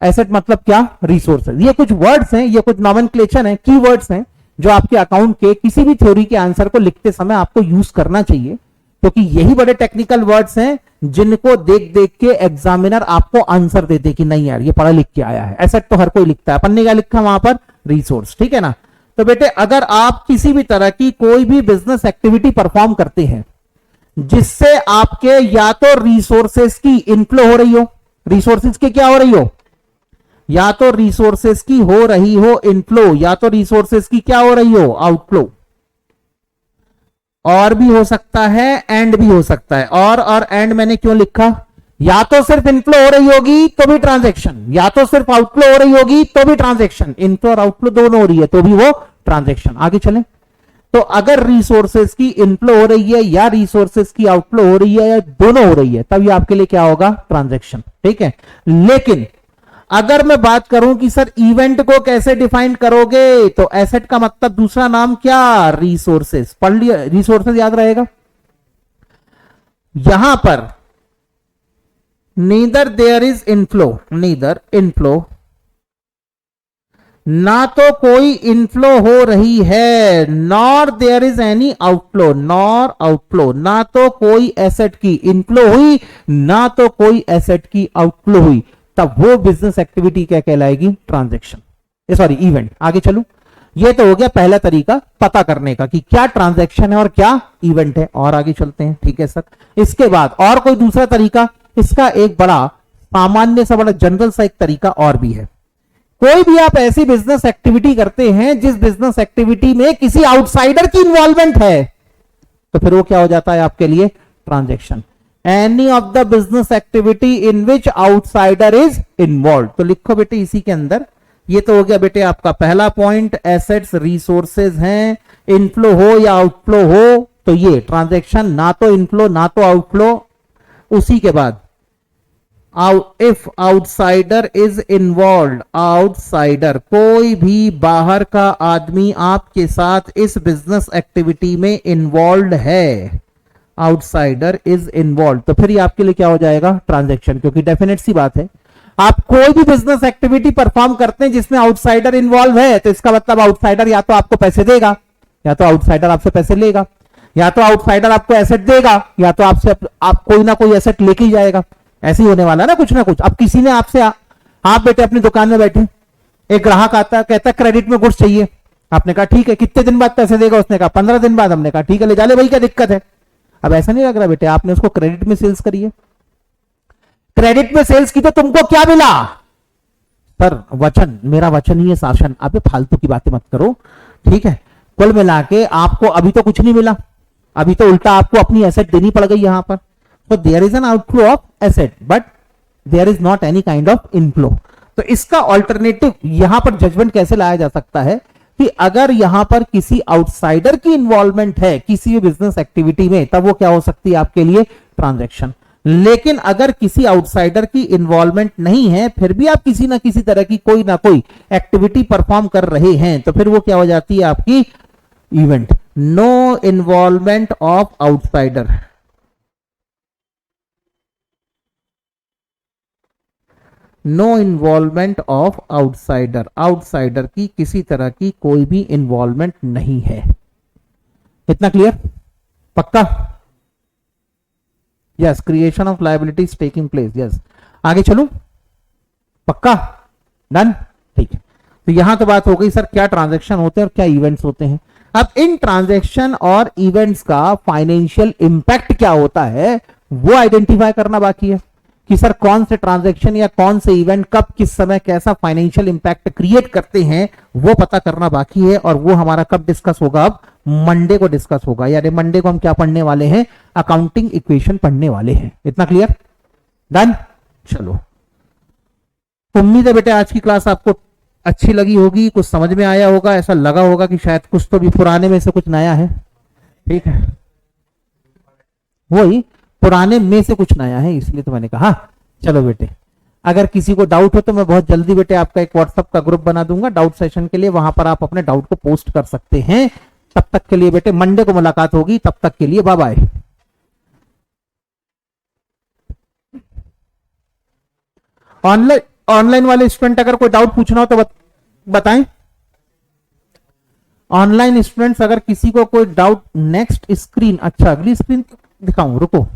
एसेट मतलब क्या? रिसोर्सेस। ये कुछ वर्ड्स हैं, ये कुछ नॉमेनक्लेचर हैं, की वर्ड्स हैं जो आपके अकाउंट के किसी भी थ्योरी के आंसर को लिखते समय आपको यूज करना चाहिए, क्योंकि यही बड़े टेक्निकल वर्ड्स हैं जिनको देख देख के एग्जामिनर आपको आंसर देते कि नहीं यार ये पढ़ा लिख के आया है। एसेट तो हर कोई लिखता है, अपन ने क्या लिखा वहां पर? रिसोर्स। ठीक है ना? तो बेटे अगर आप किसी भी तरह की कोई भी बिजनेस एक्टिविटी परफॉर्म करते हैं जिससे आपके या तो रिसोर्सेस की इनफ्लो हो रही हो, रिसोर्सेस की क्या हो रही हो? या तो रिसोर्सेस की हो रही हो इनफ्लो, या तो रिसोर्सेस की क्या हो रही हो? आउटफ्लो। और भी हो सकता है, एंड भी हो सकता है। और एंड मैंने क्यों लिखा? या तो सिर्फ इनफ्लो हो रही होगी तो भी ट्रांजैक्शन, या तो सिर्फ आउटफ्लो हो रही होगी तो भी ट्रांजैक्शन, इनफ्लो और आउटफ्लो दोनों हो रही है तो भी वो ट्रांजैक्शन। आगे चलें, तो अगर रिसोर्सेज की इनफ्लो हो रही है या रिसोर्सेज की आउटफ्लो हो रही है या दोनों हो रही है, तब ये आपके लिए क्या होगा, ट्रांजैक्शन। ठीक है, लेकिन अगर मैं बात करूं कि सर इवेंट को कैसे डिफाइन करोगे, तो एसेट का मतलब दूसरा नाम क्या, रिसोर्सेज। पढ़ लिया, रिसोर्सेज याद रहेगा। यहां पर neither there is inflow, neither inflow, ना तो कोई इनफ्लो हो रही है, nor there is any outflow, nor outflow, ना तो कोई एसेट की इनफ्लो हुई ना तो कोई एसेट की आउटफ्लो हुई, तब वो बिजनेस एक्टिविटी क्या कहलाएगी, ट्रांजैक्शन, सॉरी इवेंट। आगे चलूं, ये तो हो गया पहला तरीका पता करने का कि क्या ट्रांजैक्शन है और क्या इवेंट है। और आगे चलते हैं, ठीक है सर। इसके बाद और कोई दूसरा तरीका, इसका एक बड़ा सामान्य सा बड़ा जनरल सा एक तरीका और भी है। कोई भी आप ऐसी बिजनेस एक्टिविटी करते हैं जिस बिजनेस एक्टिविटी में किसी आउटसाइडर की इन्वॉल्वमेंट है, तो फिर वो क्या हो जाता है आपके लिए, transaction. Any of the business activity in which outsider is involve. तो लिखो बेटे इसी के अंदर, ये तो हो गया बेटे आपका पहला पॉइंट, एसेट्स रिसोर्सेज हैं, इनफ्लो हो या आउटफ्लो हो तो ये ट्रांजैक्शन, ना तो इनफ्लो ना तो आउटफ्लो। उसी के बाद if outsider is involve, outsider कोई भी बाहर का आदमी आपके साथ इस बिजनेस एक्टिविटी में इन्वॉल्व है, आउटसाइडर इज इन्वॉल्व, तो फिर ये आपके लिए क्या हो जाएगा, ट्रांजैक्शन। क्योंकि डेफिनेट सी बात है, आप कोई भी बिजनेस एक्टिविटी परफॉर्म करते हैं जिसमें आउटसाइडर इन्वॉल्व है, तो इसका मतलब आउटसाइडर या तो आपको पैसे देगा या तो आउटसाइडर आपसे पैसे लेगा, या तो आउटसाइडर आपको एसेट देगा या तो आपसे आप कोई ना कोई एसेट लेके ही जाएगा। ऐसे ही होने वाला है ना कुछ ना कुछ। अब किसी ने आपसे आप बेटे अपनी दुकान में बैठे, एक ग्राहक आता है कहता है क्रेडिट में गुड्स चाहिए, आपने कहा ठीक है, कितने दिन बाद पैसे देगा, उसने कहा 15 दिन बाद, हमने कहा ठीक है ले जा ले भाई, क्या दिक्कत है। अब ऐसा नहीं लग रहा बेटे आपने उसको क्रेडिट में सेल्स करी है, क्रेडिट में सेल्स की तो तुमको क्या मिला, सर वचन, मेरा वचन ही है शासन। अबे फालतू की बातें मत करो, ठीक है। कुल मिला के आपको अभी तो कुछ नहीं मिला, अभी तो उल्टा आपको अपनी एसेट देनी पड़ गई यहां पर। तो there is an outflow of asset but there is not any kind of inflow. तो इसका ऑल्टरनेटिव यहां पर जजमेंट कैसे लाया जा सकता है कि अगर यहां पर किसी आउटसाइडर की इन्वॉल्वमेंट है किसी भी बिजनेस एक्टिविटी में, तब वो क्या हो सकती है आपके लिए, ट्रांजैक्शन। लेकिन अगर किसी आउटसाइडर की इन्वॉल्वमेंट नहीं है, फिर भी आप किसी ना किसी तरह की कोई ना कोई एक्टिविटी परफॉर्म कर रहे हैं, तो फिर वो क्या हो जाती है आपकी, event. No involvement of outsider, no involvement of outsider, outsider की किसी तरह की कोई भी इन्वॉल्वमेंट नहीं है। इतना क्लियर, पक्का, yes. Creation of liabilities taking place, yes. आगे चलूं, पक्का, डन, ठीक है। तो यहां तो बात हो गई सर क्या ट्रांजैक्शन होते हैं और क्या इवेंट्स होते हैं। अब इन ट्रांजैक्शन और इवेंट्स का फाइनेंशियल इंपैक्ट क्या होता है वो आइडेंटिफाई करना बाकी है कि सर कौन से ट्रांजैक्शन या कौन से इवेंट कब किस समय कैसा फाइनेंशियल इंपैक्ट क्रिएट करते हैं वो पता करना बाकी है। और वो हमारा कब डिस्कस होगा, अब मंडे को डिस्कस होगा। यानी मंडे को हम क्या पढ़ने वाले हैं, अकाउंटिंग इक्वेशन पढ़ने वाले हैं। इतना क्लियर, डन। चलो, उम्मीद है बेटे आज की क्लास आपको अच्छी लगी होगी, कुछ समझ में आया होगा, ऐसा लगा होगा कि शायद कुछ तो भी पुराने में से कुछ नया है। ठीक है, वही पुराने में से कुछ नया है, इसलिए तो मैंने कहा। चलो बेटे, अगर किसी को डाउट हो तो मैं बहुत जल्दी बेटे आपका एक व्हाट्सएप का ग्रुप बना दूंगा डाउट सेशन के लिए, वहां पर आप अपने डाउट को पोस्ट कर सकते हैं। तब तक के लिए बेटे मंडे को मुलाकात होगी, तब तक के लिए बाय बाय। ऑनलाइन ऑनलाइन वाले स्टूडेंट अगर कोई डाउट पूछना हो तो बताएं। ऑनलाइन स्टूडेंट्स अगर किसी को कोई डाउट, नेक्स्ट स्क्रीन, अच्छा अगली स्क्रीन दिखाऊं, रुको।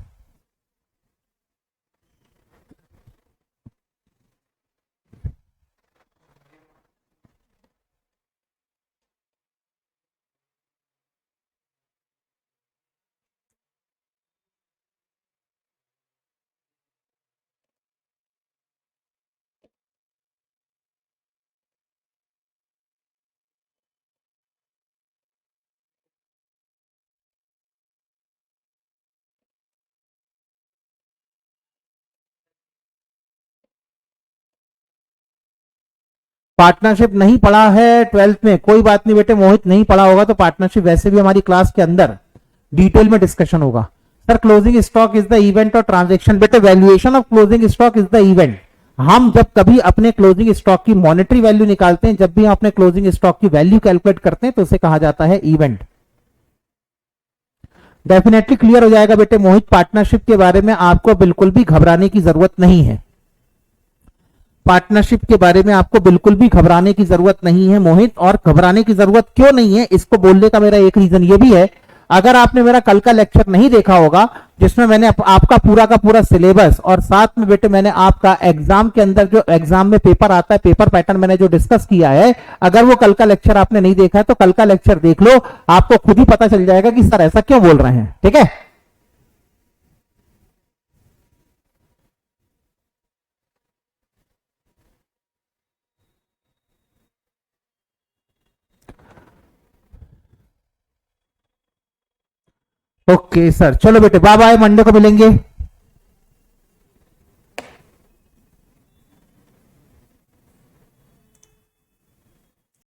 पार्टनरशिप नहीं पढ़ा है 12th में, कोई बात नहीं बेटे, मोहित नहीं पढ़ा होगा तो पार्टनरशिप वैसे भी हमारी क्लास के अंदर डिटेल में डिस्कशन होगा। Sir closing stock is the event और ट्रांजैक्शन, बेटे valuation of closing stock is the event. हम जब कभी अपने क्लोजिंग स्टॉक की मॉनेटरी वैल्यू निकालते हैं, जब भी हम अपने क्लोजिंग स्टॉक की वैल्यू कैलकुलेट करते हैं तो उसे कहा जाता है इवेंट। डेफिनेटली क्लियर हो जाएगा बेटे मोहित, पार्टनरशिप के बारे में आपको बिल्कुल भी घबराने की जरूरत नहीं है। पार्टनरशिप के बारे में आपको बिल्कुल भी घबराने की जरूरत नहीं है मोहित। और घबराने की जरूरत क्यों नहीं है, इसको बोलने का मेरा एक रीजन ये भी है, अगर आपने मेरा कल का लेक्चर नहीं देखा होगा जिसमें मैंने आपका पूरा का पूरा सिलेबस और साथ में बेटे मैंने आपका एग्जाम के अंदर जो एग्जाम में पेपर आता है, पेपर पैटर्न मैंने जो डिस्कस किया है, अगर वो कल का लेक्चर आपने नहीं देखा है तो कल का लेक्चर देख लो, आपको खुद ही पता चल जाएगा कि सर ऐसा क्यों बोल रहे हैं। ठीक है, ओके सर, चलो बेटे बाय बाय, मंडे को मिलेंगे।